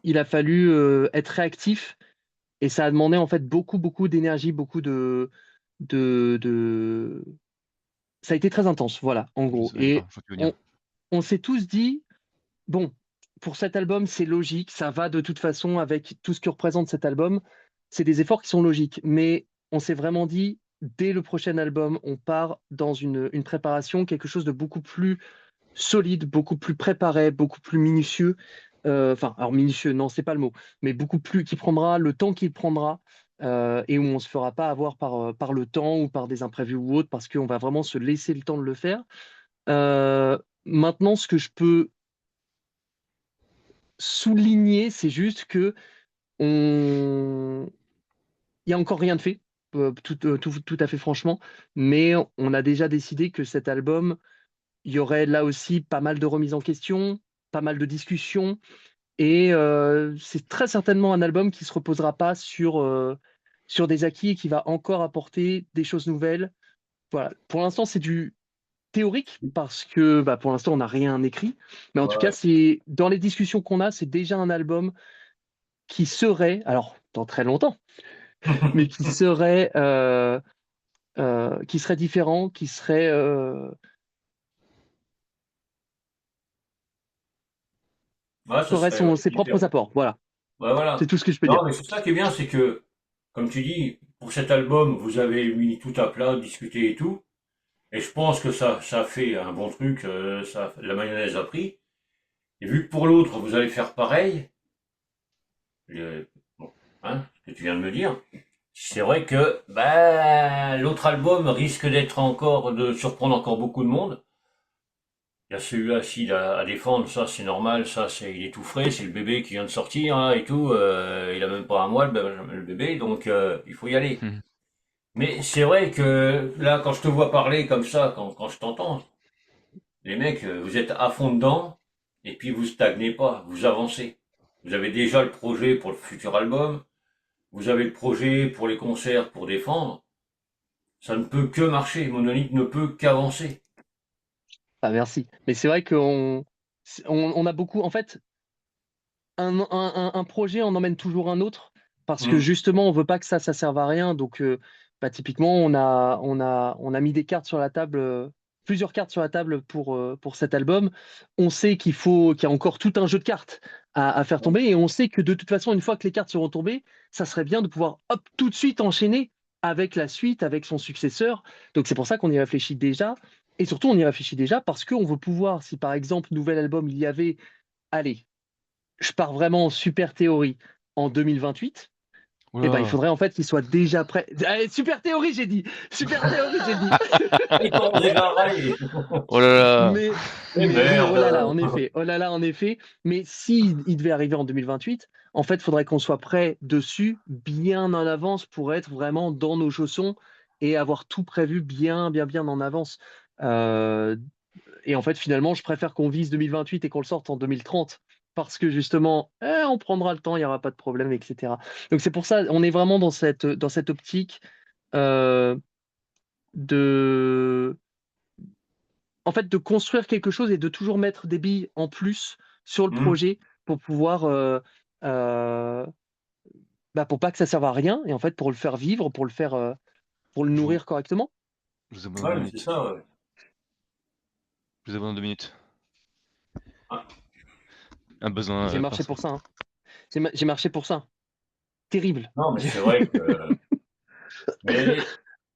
il a fallu être réactif et ça a demandé en fait beaucoup d'énergie, de... Ça a été très intense, voilà, en gros. D'accord, Et je vois ce que tu veux dire. on, on s'est tous dit, bon, pour cet album, c'est logique, ça va de toute façon avec tout ce que représente cet album. C'est des efforts qui sont logiques, mais on s'est vraiment dit, dès le prochain album, on part dans une préparation, quelque chose de beaucoup plus solide, beaucoup plus préparé, beaucoup plus minutieux. Enfin, alors minutieux, non, c'est pas le mot, mais beaucoup plus, qui prendra le temps qu'il prendra et où on se fera pas avoir par le temps ou par des imprévus ou autres, parce qu'on va vraiment se laisser le temps de le faire. Maintenant, ce que je peux souligner, c'est juste que on... il y a encore rien de fait, tout à fait franchement, mais on a déjà décidé que cet album, il y aurait là aussi pas mal de remises en question, pas mal de discussions, et c'est très certainement un album qui se reposera pas sur des acquis et qui va encore apporter des choses nouvelles. Voilà. Pour l'instant, c'est du théorique parce que bah, pour l'instant, on n'a rien écrit. Mais en tout cas, Ouais. c'est dans les discussions qu'on a, c'est déjà un album qui serait, alors dans très longtemps, mais qui serait différent, Ouais, ça ferait serait ouais, ses propres différent. apports. Voilà, Ouais, c'est voilà. tout ce que je peux Non, dire. mais c'est ça qui est bien, c'est que, comme tu dis, pour cet album, vous avez mis tout à plat, discuté et tout. Et je pense que ça a fait un bon truc, la mayonnaise a pris. Et vu que pour l'autre, vous allez faire pareil, bon, hein, ce que tu viens de me dire, c'est vrai que bah, l'autre album risque de surprendre encore beaucoup de monde. Il y a celui-là aussi à défendre, ça c'est normal, il est tout frais, c'est le bébé qui vient de sortir hein, et tout, il a même pas un mois le bébé, donc il faut y aller. Mhm. Mais c'est vrai que là, quand je te vois parler comme ça, quand je t'entends, les mecs, vous êtes à fond dedans, et puis vous stagnez pas, vous avancez. Vous avez déjà le projet pour le futur album, vous avez le projet pour les concerts pour défendre. Ça ne peut que marcher. Monolith ne peut qu'avancer. Ah, merci. Mais c'est vrai on a beaucoup. En fait, un projet en emmène toujours un autre parce que Hum, justement, on veut pas que ça serve à rien. Donc, bah, typiquement, on a mis des cartes sur la table, plusieurs cartes sur la table pour cet album. On sait qu'il y a encore tout un jeu de cartes à faire tomber et on sait que de toute façon, une fois que les cartes seront tombées, ça serait bien de pouvoir hop, tout de suite enchaîner avec la suite, avec son successeur. Donc, c'est pour ça qu'on y réfléchit déjà. Et surtout, on y réfléchit déjà parce qu'on veut pouvoir, si par exemple, nouvel album, il y avait, allez, je pars vraiment en super théorie en 2028, eh ben, il Oula. faudrait en fait qu'il soit déjà prêt. Allez, super théorie, j'ai dit. Super théorie, j'ai dit. il commence déjà à râler. Oh là là. Mais, Eh mais oui, oh merde. là là, en effet. Oh là là, en effet. Mais si il devait arriver en 2028, en fait, il faudrait qu'on soit prêt dessus bien en avance pour être vraiment dans nos chaussons et avoir tout prévu bien, bien, bien en avance. Euh, et en fait, finalement, je préfère qu'on vise 2028 et qu'on le sorte en 2030 parce que justement, on prendra le temps, il n'y aura pas de problème, etc. Donc c'est pour ça, on est vraiment dans cette optique euh, de, en fait, de construire quelque chose et de toujours mettre des billes en plus sur le Hum, projet pour pouvoir, euh, bah, pour pas que ça serve à rien et en fait pour le faire vivre, pour le Je vous, nourrir correctement. je vous abandonne ouais, deux mais c'est minutes. ça, ouais. Je vous abandonne 2 minutes. Ah, Un besoin J'ai marché personnel. pour ça, hein. J'ai marché pour ça. Terrible. non, mais c'est vrai que. Mais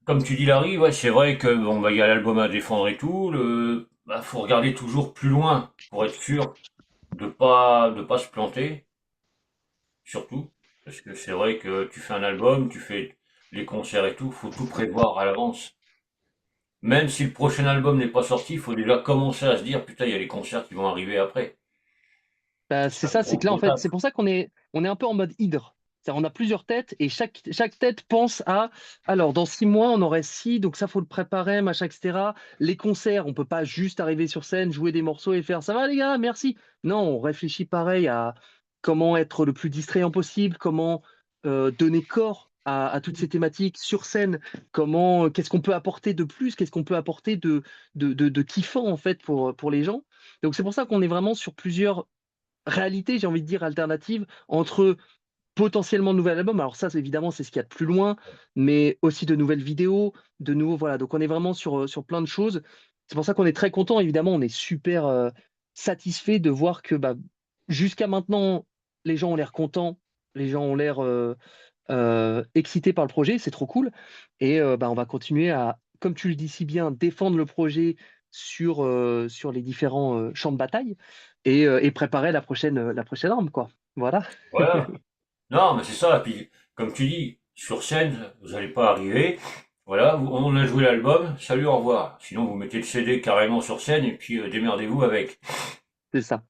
comme tu dis, Larry, ouais, c'est vrai que bon, bah, il y a l'album à défendre et tout. Bah, faut regarder toujours plus loin pour être sûr de pas se planter, surtout. Parce que c'est vrai que tu fais un album, tu fais les concerts et tout, faut tout prévoir à l'avance. Même si le prochain album n'est pas sorti, il faut déjà commencer à se dire, putain, il y a les concerts qui vont arriver après. Bah, C'est c'est un ça, c'est gros, que là, en gros fait, c'est taf. pour ça qu'on est un peu en mode hydre. On a plusieurs têtes et chaque tête pense à, alors, dans 6 mois, on aurait ci, donc ça, faut le préparer, machin, etc. Les concerts, on peut pas juste arriver sur scène, jouer des morceaux et faire, ça va les gars, merci. Non, on réfléchit pareil à comment être le plus distrayant possible, comment donner corps à toutes ces thématiques sur scène, qu'est-ce qu'on peut apporter de plus, qu'est-ce qu'on peut apporter de kiffant, en fait, pour les gens. Donc, c'est pour ça qu'on est vraiment sur plusieurs réalité, j'ai envie de dire, alternative entre potentiellement de nouvel album. Alors ça, évidemment, c'est ce qu'il y a de plus loin, mais aussi de nouvelles vidéos, de nouveaux, voilà. Donc on est vraiment sur plein de choses. C'est pour ça qu'on est très content. Évidemment, on est super satisfait de voir que bah, jusqu'à maintenant, les gens ont l'air contents, les gens ont l'air excités par le projet. C'est trop cool. Et bah, on va continuer à, comme tu le dis si bien, défendre le projet sur les différents champs de bataille et préparer la prochaine arme, quoi. Voilà. Voilà. Non, mais c'est ça. Et puis, comme tu dis, sur scène, vous n'allez pas arriver. Voilà, on a joué l'album, salut, au revoir. Sinon, vous mettez le CD carrément sur scène et puis démerdez-vous avec. C'est ça.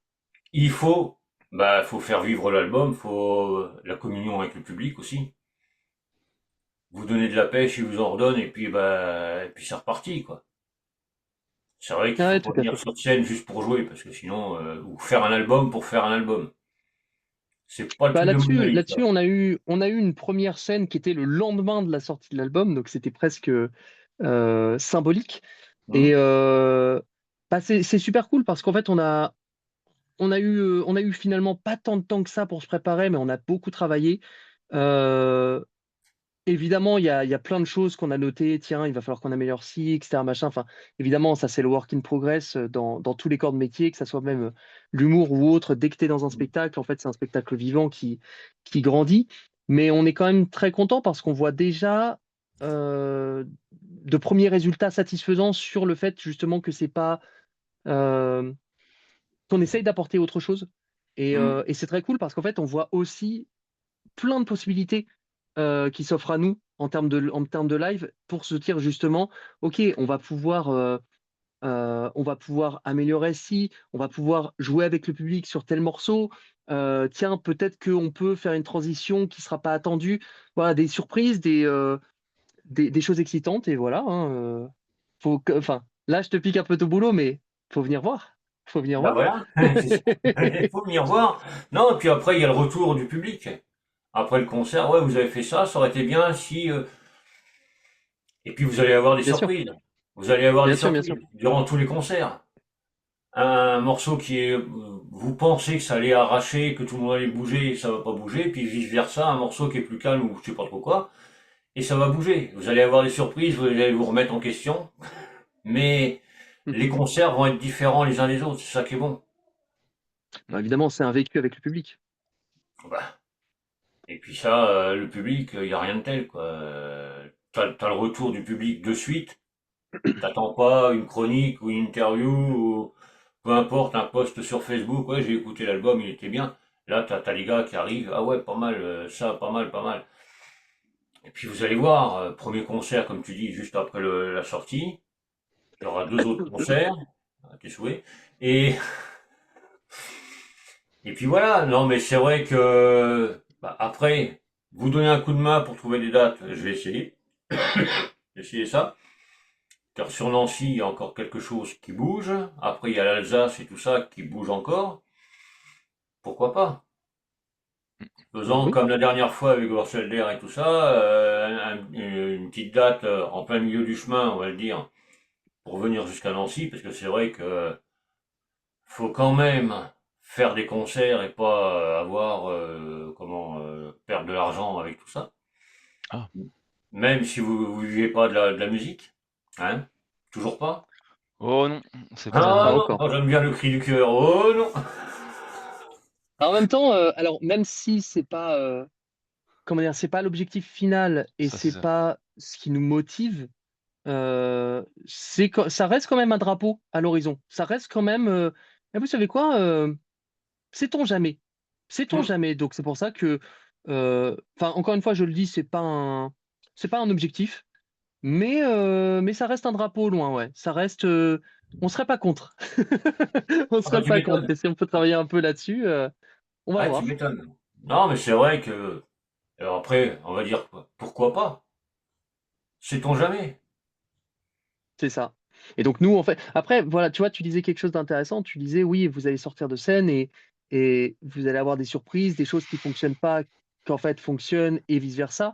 Il faut faire vivre l'album, faut la communion avec le public aussi. Vous donnez de la pêche, il vous en redonne et puis c'est reparti, quoi. C'est vrai qu'il faut Ouais, pas tout à venir fait. sur scène juste pour jouer, parce que sinon, ou faire un album pour faire un album. C'est pas le Bah, truc de Monolith, ça. là-dessus, on a eu une première scène qui était le lendemain de la sortie de l'album, donc c'était presque symbolique. Et Hum, bah, c'est super cool parce qu'en fait, on a eu finalement pas tant de temps que ça pour se préparer, mais on a beaucoup travaillé. Euh, évidemment, il y a plein de choses qu'on a notées. Tiens, il va falloir qu'on améliore ci, etc. Machin. Enfin, évidemment, ça, c'est le work in progress dans tous les corps de métier, que ça soit même l'humour ou autre. Dès que tu es dans un spectacle, en fait, c'est un spectacle vivant qui grandit. Mais on est quand même très content parce qu'on voit déjà de premiers résultats satisfaisants sur le fait justement que c'est pas euh, qu'on essaye d'apporter autre chose. Mm. Et c'est très cool parce qu'en fait, on voit aussi plein de possibilités qui s'offrent à nous en termes de live pour se dire justement, OK, on va pouvoir améliorer ci, on va pouvoir jouer avec le public sur tel morceau. Tiens, peut-être qu'on peut faire une transition qui ne sera pas attendue. Voilà, des surprises, des choses excitantes. Et voilà. Enfin, là, je te pique un peu ton boulot, mais faut venir voir. Faut venir Bah voir. voilà, c'est ça. Il faut venir voir. Non, et puis après, il y a le retour du public. Après le concert, ouais, vous avez fait ça, ça aurait été bien si. Et puis vous allez avoir des Bien sûr, surprises. Vous allez avoir des bien sûr, bien sûr. surprises durant tous les concerts. Un morceau qui est, vous pensez que ça allait arracher, que tout le monde allait bouger, et ça va pas bouger, puis vice versa, un morceau qui est plus calme ou je sais pas trop quoi, et ça va bouger. Vous allez avoir des surprises, vous allez vous remettre en question, mais les concerts vont être différents les uns des autres, c'est ça qui est bon. Bah, évidemment, c'est un vécu avec le public. Bah, et puis ça, le public, il y a rien de tel, quoi. T'as le retour du public de suite, t'attends pas une chronique ou une interview ou peu importe, un post sur Facebook, ouais, j'ai écouté l'album, il était bien. Là, t'as les gars qui arrivent, ah ouais, pas mal, ça, pas mal, pas mal. Et puis vous allez voir, premier concert, comme tu dis, juste après la sortie. Il y aura deux autres concerts, à tes souhaits. Et, et puis voilà, non, mais c'est vrai que, bah, après, vous donnez un coup de main pour trouver des dates, je vais essayer. Essayer ça. Car sur Nancy, il y a encore quelque chose qui bouge. Après, il y a l'Alsace et tout ça qui bouge encore. Pourquoi pas? Faisant Oui. comme la dernière fois avec Borselder et tout ça, une petite date en plein milieu du chemin, on va le dire, pour venir jusqu'à Nancy, parce que c'est vrai que faut quand même faire des concerts et pas avoir perdre de l'argent avec tout ça. Ah. Même si vous vivez pas de la musique, hein? Toujours pas? Oh non, c'est pas Non, Ah pas le. non, encore. moi, j'aime bien le cri du cœur. Oh non! En même temps, alors même si c'est pas, comment dire, c'est pas l'objectif final et Ça, c'est c'est ça. pas ce qui nous motive, ça reste quand même un drapeau à l'horizon. Ça reste quand même. Et vous savez quoi? Sait-on jamais? Sait-on Hmm. jamais? Donc c'est pour ça que, enfin encore une fois, je le dis, c'est pas un objectif, mais ça reste un drapeau au loin, ouais. Ça reste, on serait pas contre. On Ah bah serait tu pas contre. m'étonnes. Et si on peut travailler un peu là-dessus, on va Ah tu voir. m'étonnes. Non mais c'est vrai que alors après on va dire quoi, pourquoi pas? Sait-on jamais? C'est ça. Et donc nous, en fait, après, voilà, tu vois, tu disais quelque chose d'intéressant. Tu disais, oui, vous allez sortir de scène et vous allez avoir des surprises, des choses qui fonctionnent pas, qu'en fait fonctionnent et vice-versa.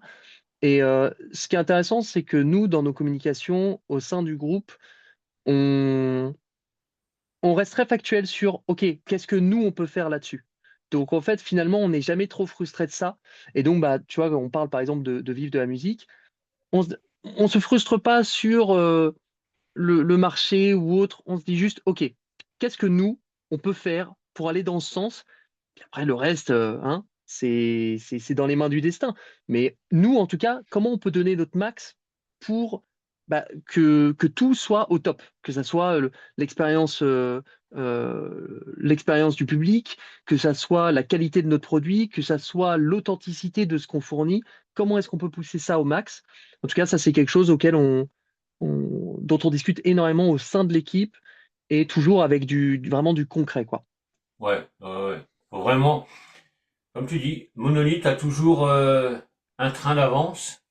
Et ce qui est intéressant, c'est que nous, dans nos communications au sein du groupe, on, on reste très factuel sur, OK, qu'est-ce que nous, on peut faire là-dessus? Donc, en fait, finalement, on n'est jamais trop frustré de ça. Et donc, bah, tu vois, on parle par exemple de vivre de la musique. On se frustre pas sur le marché ou autre. On se dit juste, OK, qu'est-ce que nous, on peut faire pour aller dans ce sens? Puis après, le reste, hein, c'est dans les mains du destin. Mais nous, en tout cas, comment on peut donner notre max pour bah, que tout soit au top, que ça soit l'expérience du public, que ça soit la qualité de notre produit, que ça soit l'authenticité de ce qu'on fournit. Comment est-ce qu'on peut pousser ça au max? En tout cas, ça, c'est quelque chose dont on discute énormément au sein de l'équipe et toujours avec vraiment du concret, quoi. Ouais, ouais, ouais. Faut vraiment, comme tu dis, Monolith a toujours un train d'avance,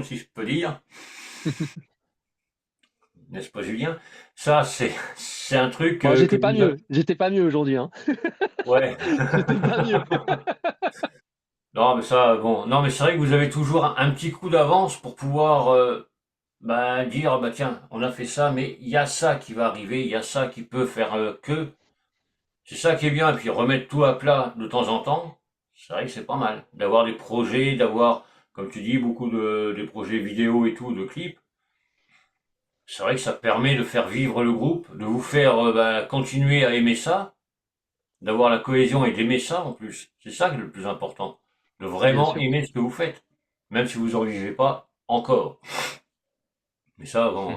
si je peux dire, n'est-ce pas Julien? Ça c'est un truc Bon, que nous a... j'étais pas mieux aujourd'hui, hein. Ouais. J'étais pas mieux. Non mais ça bon, non mais c'est vrai que vous avez toujours un petit coup d'avance pour pouvoir bah, dire bah tiens, on a fait ça, mais il y a ça qui va arriver, il y a ça qui peut faire que. C'est ça qui est bien, et puis remettre tout à plat de temps en temps, c'est vrai que c'est pas mal. D'avoir des projets, d'avoir comme tu dis, beaucoup des projets vidéo et tout, de clips. C'est vrai que ça permet de faire vivre le groupe, de vous faire continuer à aimer ça, d'avoir la cohésion et d'aimer ça en plus. C'est ça qui est le plus important. De Bien vraiment sûr. aimer ce que vous faites, même si vous en vivez pas encore. Mais ça, bon,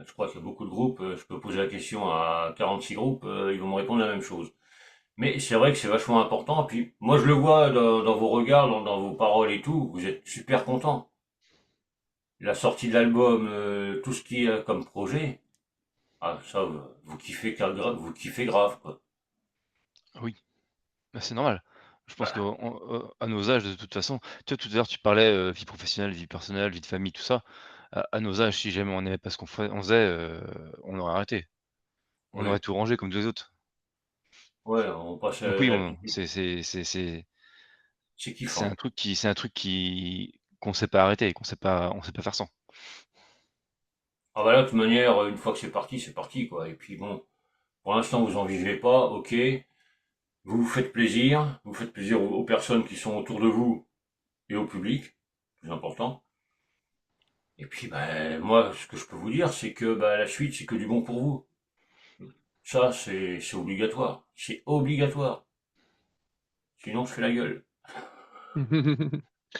je crois qu'il y a beaucoup de groupes, je peux poser la question à 46 groupes, ils vont me répondre la même chose. Mais c'est vrai que c'est vachement important. Puis moi, je le vois dans vos regards, dans vos paroles et tout, vous êtes super content. La sortie de l'album, tout ce qu'il y a comme projet, ah, ça, vous kiffez, vous kiffez grave, quoi. Oui, bah, c'est normal. Je pense Bah, qu'à nos âges, de toute façon, tu vois, tout à l'heure, tu parlais vie professionnelle, vie personnelle, vie de famille, tout ça. À nos âges, si jamais on n'aimait pas ce on faisait, on aurait arrêté. On aurait ouais, tout rangé comme tous les autres. ouais, on passe Donc oui, là-dessus. C'est kiffant. c'est un truc qui qu'on sait pas arrêter, on sait pas faire sans. Ah bah là, de toute manière, une fois que c'est parti, quoi. Et puis bon, pour l'instant, vous en vivez pas, ok. Vous faites plaisir aux personnes qui sont autour de vous et au public, plus important. Et puis, ben, moi, ce que je peux vous dire, c'est que ben, la suite, c'est que du bon pour vous. Ça, c'est obligatoire. C'est obligatoire. Sinon, je fais la gueule.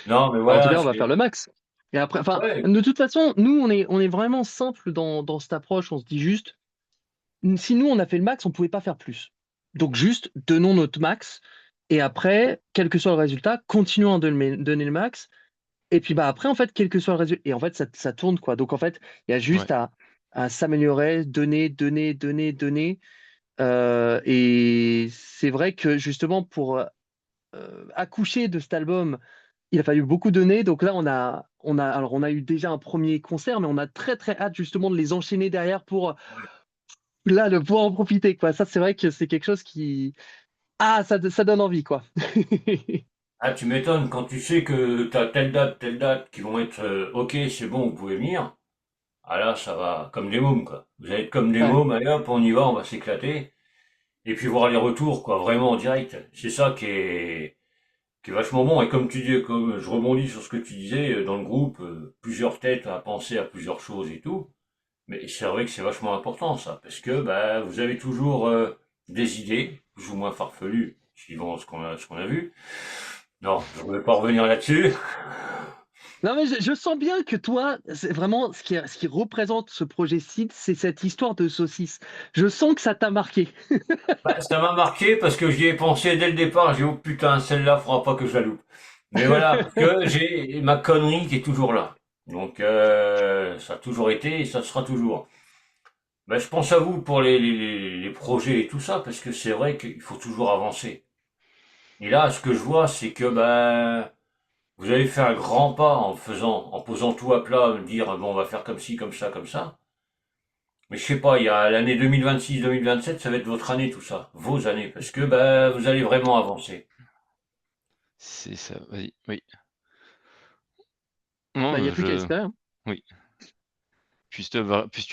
Non, mais En tout voilà, cas, on va faire c'est... le max. Et après, enfin, Ouais, de toute façon, nous, on est vraiment simple dans cette approche. On se dit juste, si nous, on a fait le max, on pouvait pas faire plus. Donc, juste, donnons notre max. Et après, quel que soit le résultat, continuons à donner le max. Et puis, bah, après, en fait, quel que soit le résultat, et en fait, ça tourne, quoi. Donc, en fait, il y a Ouais, juste à s'améliorer, donner. Et c'est vrai que justement, pour accoucher de cet album, il a fallu beaucoup donner. Donc là, alors on a eu déjà un premier concert, mais on a très très hâte justement de les enchaîner derrière pour là de pouvoir en profiter, quoi. Ça, c'est vrai que c'est quelque chose qui, ça donne envie, quoi. ah, tu m'étonnes quand tu sais que t'as telle date qui vont être ok, c'est bon, vous pouvez venir. Ah là, ça va comme des mômes, quoi. Vous allez être comme des Ouais. mômes, allez hop, on y va, on va s'éclater. Et puis voir les retours, quoi, vraiment en direct. C'est ça qui est vachement bon. Et comme tu dis, comme je rebondis sur ce que tu disais, dans le groupe, plusieurs têtes à penser à plusieurs choses et tout. Mais c'est vrai que c'est vachement important, ça. Parce que, bah, vous avez toujours des idées, plus ou moins farfelues, suivant ce qu'on a vu. Non, je ne vais pas revenir là-dessus. Non, mais je sens bien que toi, c'est vraiment ce qui représente ce projet CID, c'est cette histoire de saucisse. Je sens que ça t'a marqué. Bah, ça m'a marqué parce que j'y ai pensé dès le départ. J'ai dit, oh putain, celle-là, faudra pas que je la loupe. Mais voilà, parce que j'ai ma connerie qui est toujours là. Donc, ça a toujours été et ça sera toujours. Bah, je pense à vous pour les projets et tout ça, parce que c'est vrai qu'il faut toujours avancer. Et là, ce que je vois, c'est que bah, vous avez fait un grand pas en posant tout à plat, me dire bon, on va faire comme ci, comme ça, comme ça. Mais je sais pas, il y a l'année 2026-2027, ça va être votre année tout ça, vos années, parce que bah, vous allez vraiment avancer. c'est ça, vas-y, oui. Non, Bah, il n'y a plus qu'à espérer, hein. oui, puisses-tu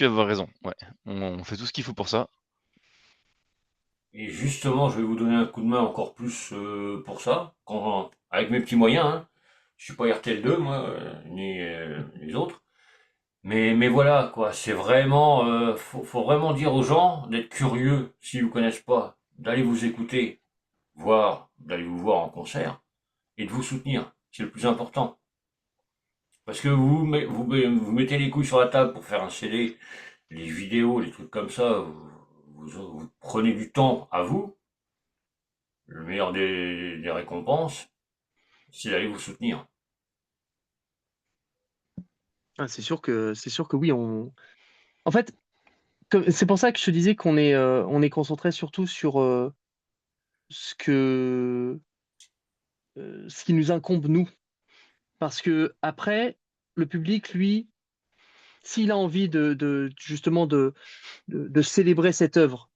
avoir raison, ouais. On fait tout ce qu'il faut pour ça. Et justement, je vais vous donner un coup de main encore plus pour ça, avec mes petits moyens. Hein. Je suis pas RTL2, moi, ni les autres. Mais voilà, quoi, c'est vraiment, faut vraiment dire aux gens d'être curieux, s'ils vous connaissent pas, d'aller vous écouter, d'aller vous voir en concert, et de vous soutenir. C'est le plus important. Parce que vous mettez les couilles sur la table pour faire un CD, les vidéos, les trucs comme ça, vous prenez du temps à vous, le meilleur des récompenses, c'est d'aller vous soutenir. Ah, c'est sûr que oui, en fait, c'est pour ça que je te disais on est concentré surtout sur ce que, ce qui nous incombe nous. Parce que après, le public, lui, s'il a envie justement de célébrer cette œuvre,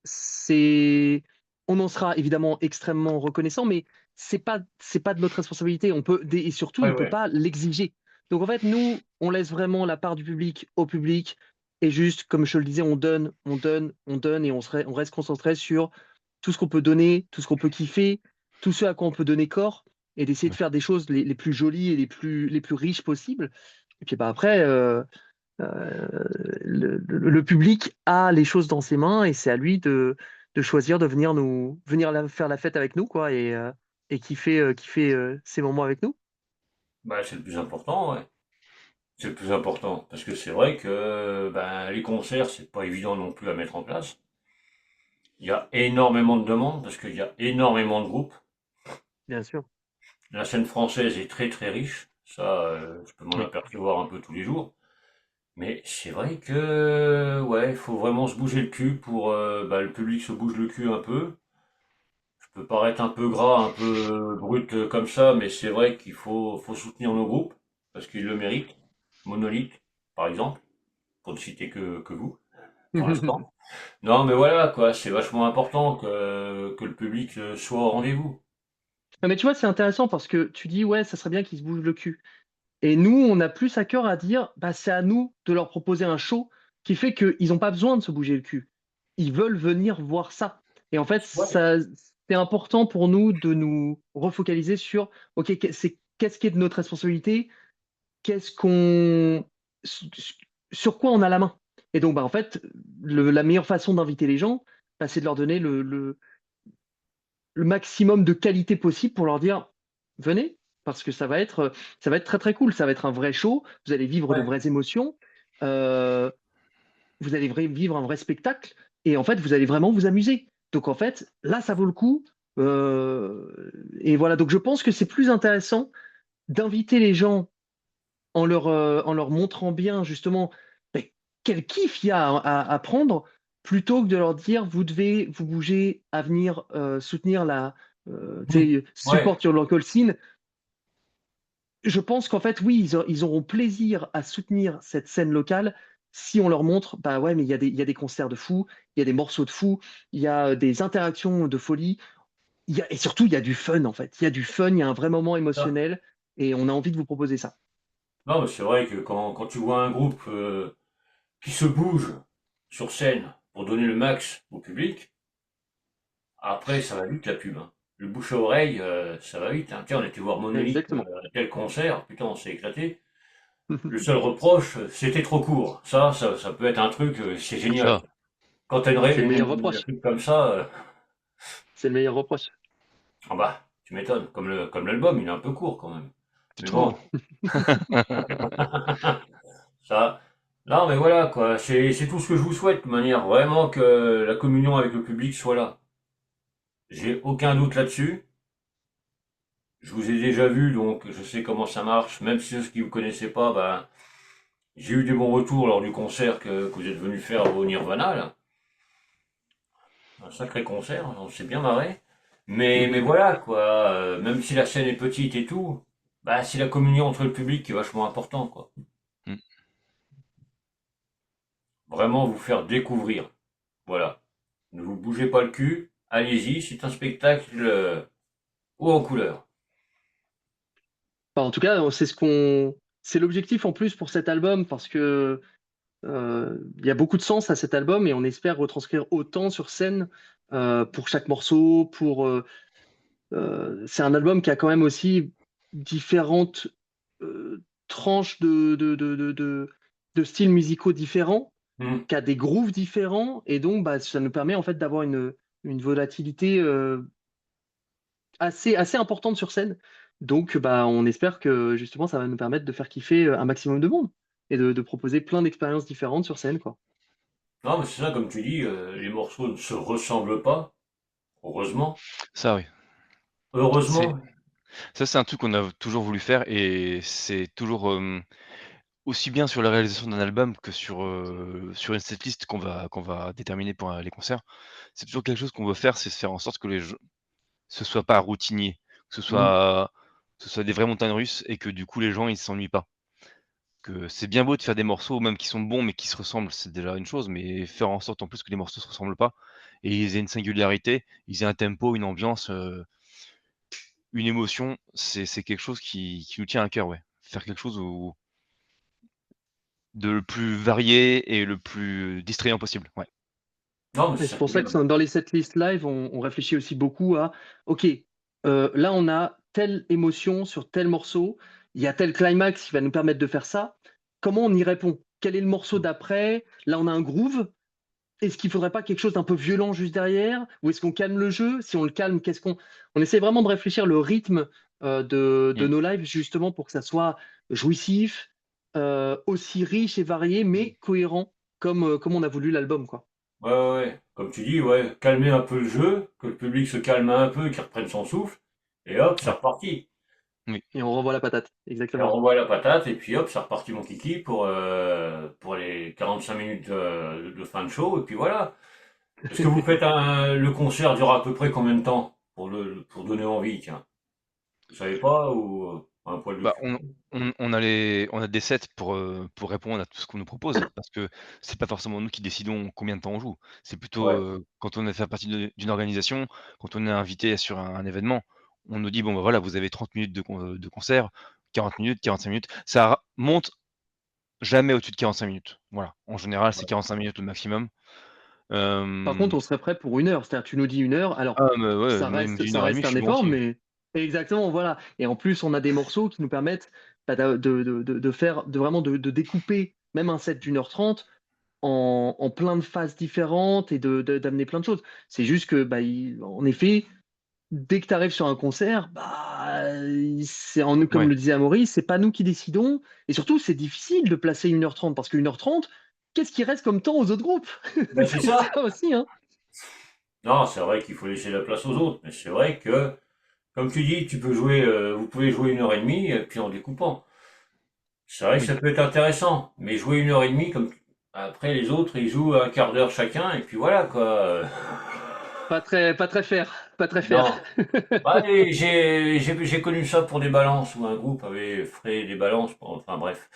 c'est, on en sera évidemment extrêmement reconnaissant, mais c'est pas de notre responsabilité. Et surtout, Ouais, on peut ouais. pas l'exiger. Donc en fait, nous, on laisse vraiment la part du public au public, et juste, comme je te le disais, on donne, et on reste concentré sur tout ce qu'on peut donner, tout ce qu'on peut kiffer, tout ce à quoi on peut donner corps. et d'essayer de Ouais. faire des choses les plus jolies et les plus riches possibles. Et puis bah, après, le public a les choses dans ses mains et c'est à lui de choisir de venir faire la fête avec nous, quoi, et kiffer ces moments avec nous. Bah, c'est le plus important, ouais. C'est le plus important. Parce que c'est vrai que ben, les concerts, c'est pas évident non plus à mettre en place. Il y a énormément de demandes parce qu'il y a énormément de groupes. Bien sûr. La scène française est très très riche. Ça, je peux m'en Oui. apercevoir un peu tous les jours. Mais c'est vrai que, ouais, il faut vraiment se bouger le cul pour, bah, le public se bouge le cul un peu. Je peux paraître un peu gras, un peu brut comme ça, mais c'est vrai faut soutenir nos groupes parce qu'ils le méritent. Monolith, par exemple, pour ne citer que vous, pour l'instant. Non, mais voilà, quoi, c'est vachement important que le public soit au rendez-vous. Non, mais tu vois, c'est intéressant parce que tu dis, ouais, ça serait bien qu'ils se bougent le cul. Et nous, on a plus à cœur à dire, bah, c'est à nous de leur proposer un show qui fait qu'ils n'ont pas besoin de se bouger le cul. Ils veulent venir voir ça. Et en fait, Ouais. c'est important pour nous de nous refocaliser sur, OK, qu'est-ce qui est de notre responsabilité? Qu'est-ce qu'on, sur quoi on a la main? Et donc, bah, en fait, la meilleure façon d'inviter les gens, bah, c'est de leur donner le maximum de qualité possible pour leur dire venez, parce que ça va être très très cool, ça va être un vrai show, vous allez vivre de Ouais. vraies émotions, euh, vous allez vivre un vrai spectacle, et en fait vous allez vraiment vous amuser. Donc en fait là ça vaut le coup. Et voilà, donc je pense que c'est plus intéressant d'inviter les gens en leur montrant bien justement mais quel kiff il y a à prendre, plutôt que de leur dire vous devez vous bouger à venir soutenir Mm. Ouais. support your local scene. Je pense qu'en fait, oui, ils auront plaisir à soutenir cette scène locale si on leur montre, bah ouais, mais il y a des concerts de fou, il y a des morceaux de fou, il y a des interactions de folie, et surtout, il y a du fun en fait. Il y a du fun, il y a un vrai moment Ça. émotionnel, et on a envie de vous proposer ça. Non, mais c'est vrai que quand tu vois un groupe qui se bouge sur scène pour donner le max au public, après, ça va vite la pub, hein. Le bouche à oreille, ça va vite, hein. Tiens, on était voir Monolith Exactement. à tel concert, putain, on s'est éclaté. Le seul reproche, c'était trop court. Ça peut être un truc, c'est génial. Ça, Quand t'as C'est le meilleur un reproche. truc comme ça, C'est le meilleur reproche. ah bah, tu m'étonnes. Comme l'album, il est un peu court quand même. tu Mais trouves? bon, ça. Non, mais voilà, quoi. C'est tout ce que je vous souhaite, de manière vraiment que la communion avec le public soit là. J'ai aucun doute là-dessus. Je vous ai déjà vu, donc je sais comment ça marche. Même si ceux qui ne vous connaissaient pas, ben, j'ai eu des bons retours lors du concert que vous êtes venu faire au Nirvana, là. Un sacré concert, on s'est bien marré. Mais voilà, quoi. Même si la scène est petite et tout, bah, c'est la communion entre le public qui est vachement important, quoi. Mm. Vraiment vous faire découvrir. Voilà. Ne vous bougez pas le cul. Allez-y, c'est un spectacle haut en couleur. Enfin, en tout cas, c'est l'objectif en plus pour cet album parce que il y a beaucoup de sens à cet album et on espère retranscrire autant sur scène pour chaque morceau. C'est un album qui a quand même aussi différentes tranches de styles musicaux différents, Hmm. qui a des grooves différents et donc bah, ça nous permet en fait d'avoir une volatilité assez importante sur scène. Donc, bah, on espère que justement, ça va nous permettre de faire kiffer un maximum de monde et de proposer plein d'expériences différentes sur scène, quoi. Non, mais c'est ça, comme tu dis, les morceaux ne se ressemblent pas. Heureusement. Ça, oui. C'est Heureusement. ça, c'est un truc qu'on a toujours voulu faire et c'est toujours, aussi bien sur la réalisation d'un album que sur une setlist qu'on va déterminer pour, les concerts. C'est toujours quelque chose qu'on veut faire, c'est faire en sorte que les gens ce soit pas routinier, que Hmm. ce soit des vraies montagnes russes et que du coup les gens ils s'ennuient pas. Que c'est bien beau de faire des morceaux même qui sont bons, mais qui se ressemblent, c'est déjà une chose, mais faire en sorte en plus que les morceaux se ressemblent pas et ils aient une singularité, ils aient un tempo, une ambiance, une émotion, c'est quelque chose qui nous tient à cœur, ouais. Faire quelque chose où de le plus varié et le plus distrayant possible, ouais. Non, mais Et c'est c'est ça pour qui est ça bien. que dans les setlists live, on réfléchit aussi beaucoup à, OK, là, on a telle émotion sur tel morceau, il y a tel climax qui va nous permettre de faire ça. Comment on y répond? Quel est le morceau d'après? Là, on a un groove. Est-ce qu'il faudrait pas quelque chose d'un peu violent juste derrière? Ou est-ce qu'on calme le jeu? Si on le calme, qu'est-ce qu'on... On essaie vraiment de réfléchir le rythme de Mm. nos lives justement pour que ça soit jouissif, aussi riche et varié, mais cohérent comme on a voulu l'album, quoi. Ouais, ouais, ouais. Comme tu dis, ouais, calmer un peu le jeu, que le public se calme un peu, qu'il reprenne son souffle, et hop, c'est Ouais, reparti. oui. Et on revoit la patate, Et on exactement. renvoie la patate, et puis hop, c'est reparti mon kiki pour les 45 minutes de fin de show, et puis voilà. Est-ce que vous faites le concert dure à peu près combien de temps pour donner envie, tiens? Vous savez pas ou un poil de Bah, cul? on a des sets pour répondre à tout ce qu'on nous propose, parce que c'est pas forcément nous qui décidons combien de temps on joue. C'est plutôt, Ouais. quand on est fait partie d'une organisation, quand on est invité sur un événement, on nous dit: «Bon, bah, voilà, vous avez 30 minutes de concert, 40 minutes, 45 minutes». Ça monte jamais au-dessus de 45 minutes. Voilà. En général, c'est Ouais. 45 minutes le maximum. Par contre, Hem, on serait prêt pour 1 heure. C'est-à-dire, tu nous dis 1 heure, alors mais ouais, même ça 1 ça heure et demie, reste je un suis bon effort, aussi, oui. mais exactement, voilà. Et en plus, on a des morceaux qui nous permettent bah, de faire, de vraiment de découper même un set d'1 h 30 en plein de phases différentes et d'amener plein de choses. C'est juste que, bah, en effet, dès que tu arrives sur un concert, bah, comme Ouais, le disait Amaury, c'est pas nous qui décidons. Et surtout, c'est difficile de placer 1 h 30 parce qu'1 h 30, qu'est-ce qui reste comme temps aux autres groupes? Ben, c'est C'est ça. ça aussi, hein. Non, c'est vrai qu'il faut laisser la place aux autres, mais c'est vrai que, comme tu dis, vous pouvez jouer 1 heure et demie, et puis en découpant. C'est vrai que oui, ça peut être intéressant, mais jouer 1 heure et demie, après les autres, ils jouent un quart d'heure chacun, et puis voilà, quoi. Pas très fair, pas très fair. Non. Bah, et j'ai connu ça pour des balances, où un groupe avait fait des balances, enfin bref.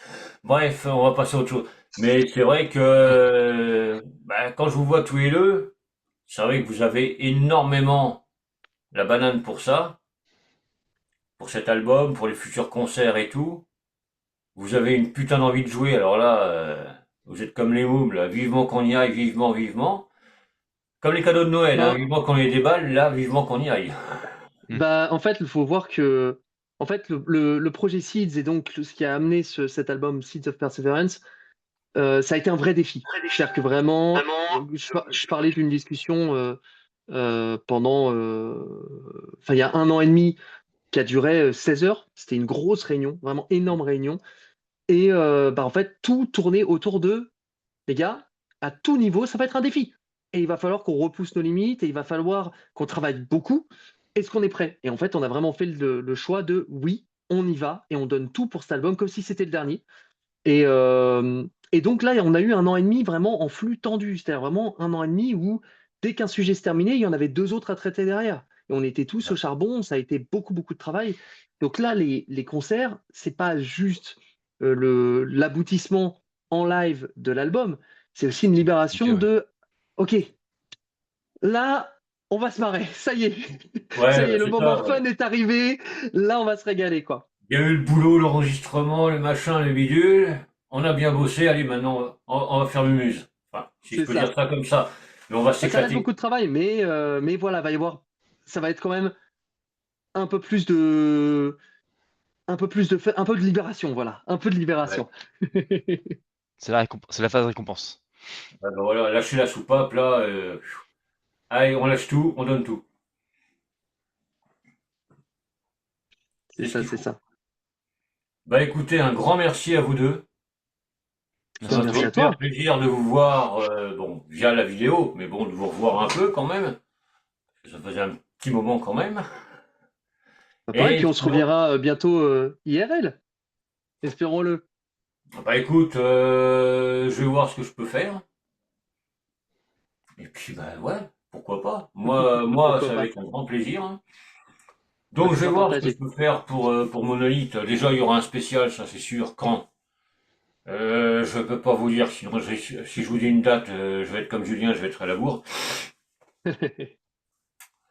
Bref, on va passer à autre chose. Mais c'est vrai que, bah, quand je vous vois tous les deux, c'est vrai que vous avez énormément la banane pour ça, pour cet album, pour les futurs concerts et tout. Vous avez une putain d'envie de jouer, alors là, vous êtes comme les mômes, là, vivement qu'on y aille, vivement, vivement. Comme les cadeaux de Noël, hein, Ben, vivement qu'on les déballe, là, vivement qu'on y aille. mmh, bah, en fait, il faut voir que en fait, le projet Seeds et donc ce qui a amené cet album Seeds of Perseverance, ça a été un vrai défi. C'est-à-dire que vraiment, je parlais d'une discussion pendant, enfin, il y a 1 an et demi qui a duré 16 heures. C'était une grosse réunion, vraiment énorme réunion. Et bah, en fait, tout tournait autour de, les gars, à tout niveau, ça va être un défi. Et il va falloir qu'on repousse nos limites et il va falloir qu'on travaille beaucoup. Est-ce qu'on est prêt? Et en fait, on a vraiment fait le choix de oui, on y va et on donne tout pour cet album comme si c'était le dernier. Et donc là, on a eu 1 an et demi vraiment en flux tendu. C'est-à-dire vraiment 1 an et demi où dès qu'un sujet se terminait, il y en avait deux autres à traiter derrière. Et on était tous au charbon, ça a été beaucoup, beaucoup de travail. Donc là, les concerts, c'est pas juste l'aboutissement en live de l'album, c'est aussi une OK, libération ouais. de OK, là, on va se marrer, ça y est, ça Ouais, y bah, est, le c'est moment ça, ouais. fun est arrivé, là, on va se régaler, quoi. Il y a eu le boulot, l'enregistrement, le machin, le bidule. On a bien bossé, allez, maintenant, on va faire le muse. Enfin, si je C'est peux dire ça. ça comme ça. Mais on va Bah, ça reste s'éclater. beaucoup de travail, mais voilà, va y avoir, ça va être quand même un peu plus de, un peu de libération, voilà, un peu de Ouais. libération. C'est la phase récompense. Ouais, bah, voilà, lâcher la soupape, là. Allez, on lâche tout, on donne tout. C'est C'est ce ça, qu'il c'est faut. ça. Bah écoutez, un grand merci à vous deux. Ça Merci Bah, à m'a merci toi. à fait hyper toi. plaisir de vous voir, bon, via la vidéo, mais bon, de vous revoir un peu quand même. Ça faisait un petit moment quand même. Bah, pareil, Et puis on se sinon, reverra bientôt IRL, espérons-le. bah écoute, je vais voir ce que je peux faire. Et puis bah ouais, pourquoi pas. Moi, Pourquoi c'est pas? avec un grand plaisir, hein. Bah, Donc ce je vais sera voir ce que je partagé. peux faire pour Monolith. Déjà, il y aura un spécial, ça c'est sûr. Quand? Je peux pas vous dire, sinon si je vous dis une date, je vais être comme Julien, je vais être à la bourre.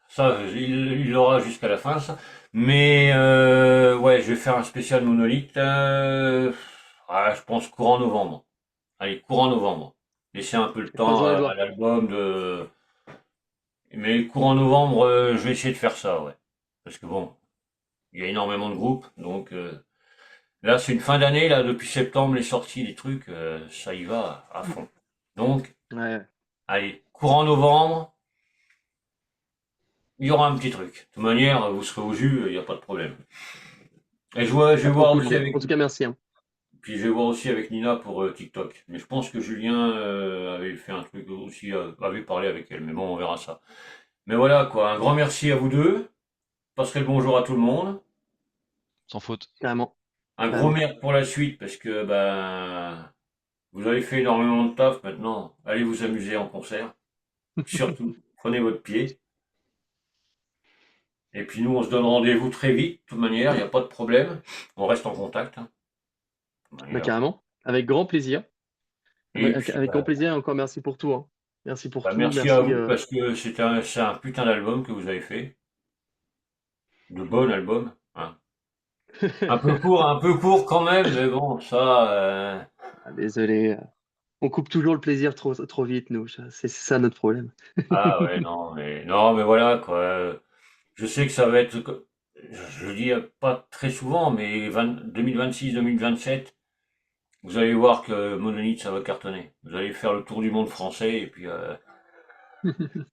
Ça, il l'aura jusqu'à la fin, ça. Mais ouais, je vais faire un spécial Monolith. Je pense courant novembre. Allez, courant novembre. Laissez un peu le temps Croisons les à doigts. l'album de. Mais courant novembre, je vais essayer de faire ça, ouais. Parce que bon. Il y a énormément de groupes, donc là c'est une fin d'année, là depuis septembre les sorties, les trucs, ça y va à fond. Donc, Ouais. allez, courant novembre, il y aura un petit truc. De toute manière, vous serez au jus, il n'y a pas de problème. Et je vais Ah, trop voir cool. aussi avec, En tout cas, merci, hein. puis je vais voir aussi avec Nina pour TikTok. Mais je pense que Julien avait fait un truc aussi, avait parlé avec elle. Mais bon, on verra ça. Mais voilà quoi, un grand merci à vous deux. Passerez le bonjour à tout le monde. Sans faute. Carrément. Un gros Carrément. merde pour la suite parce que ben vous avez fait énormément de taf maintenant. Allez vous amuser en concert. Surtout, prenez votre pied. Et puis nous, on se donne rendez-vous très vite. De toute manière, il n'y a pas de problème. On reste en contact, hein. De toute Bah, manière. carrément. Avec grand plaisir. Et puis, Avec grand plaisir et encore merci pour tout, hein. Merci pour bah, tout. merci à Merci. vous parce que c'est un putain d'album que vous avez fait. De bon album, hein. Un peu court quand même, mais bon, ça. Ah, désolé. On coupe toujours le plaisir trop vite, nous. C'est ça notre problème. Ah ouais, non, mais voilà quoi. Je sais que ça va être, je le dis pas très souvent, mais 2026-2027, vous allez voir que Monolith, ça va cartonner. Vous allez faire le tour du monde français et puis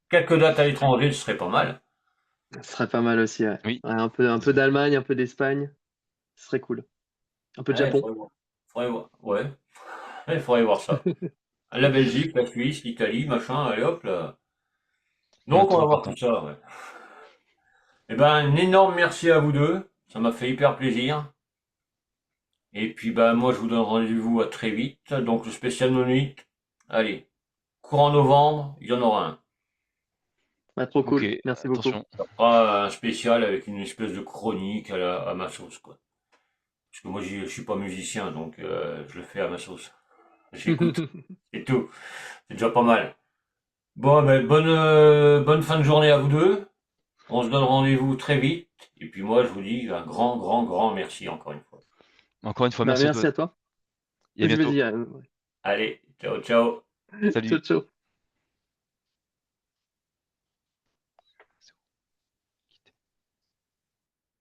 quelques dates à l'étranger, ce serait pas mal. Ce serait pas mal aussi, ouais. Oui. Ouais, un peu d'Allemagne, un peu d'Espagne. Ce serait cool. Un peu de Ouais, Japon. faudrait voir. Ouais, il faudrait voir ça. La Belgique, la Suisse, l'Italie, machin, allez hop là. On est Donc on va toujours voir tout partant. ça, ouais. Eh ben, un énorme merci à vous deux. Ça m'a fait hyper plaisir. Et puis, bah, moi, je vous donne rendez-vous à très vite. Donc, le spécial Monolith. Allez, courant novembre, il y en aura un. Bah, trop Ok, cool. Merci beaucoup. attention. Ça fera un spécial avec une espèce de chronique à ma sauce, quoi. Parce que moi, je suis pas musicien, donc je le fais à ma sauce. J'écoute, c'est tout. C'est déjà pas mal. Bon, ben, bonne fin de journée à vous deux. On se donne rendez-vous très vite. Et puis moi, je vous dis un grand, grand, grand merci encore une fois. Encore une fois, Bah, merci à toi merci à toi. et à Je me bientôt. dis, Allez, ciao, ciao. ciao, Salut. ciao.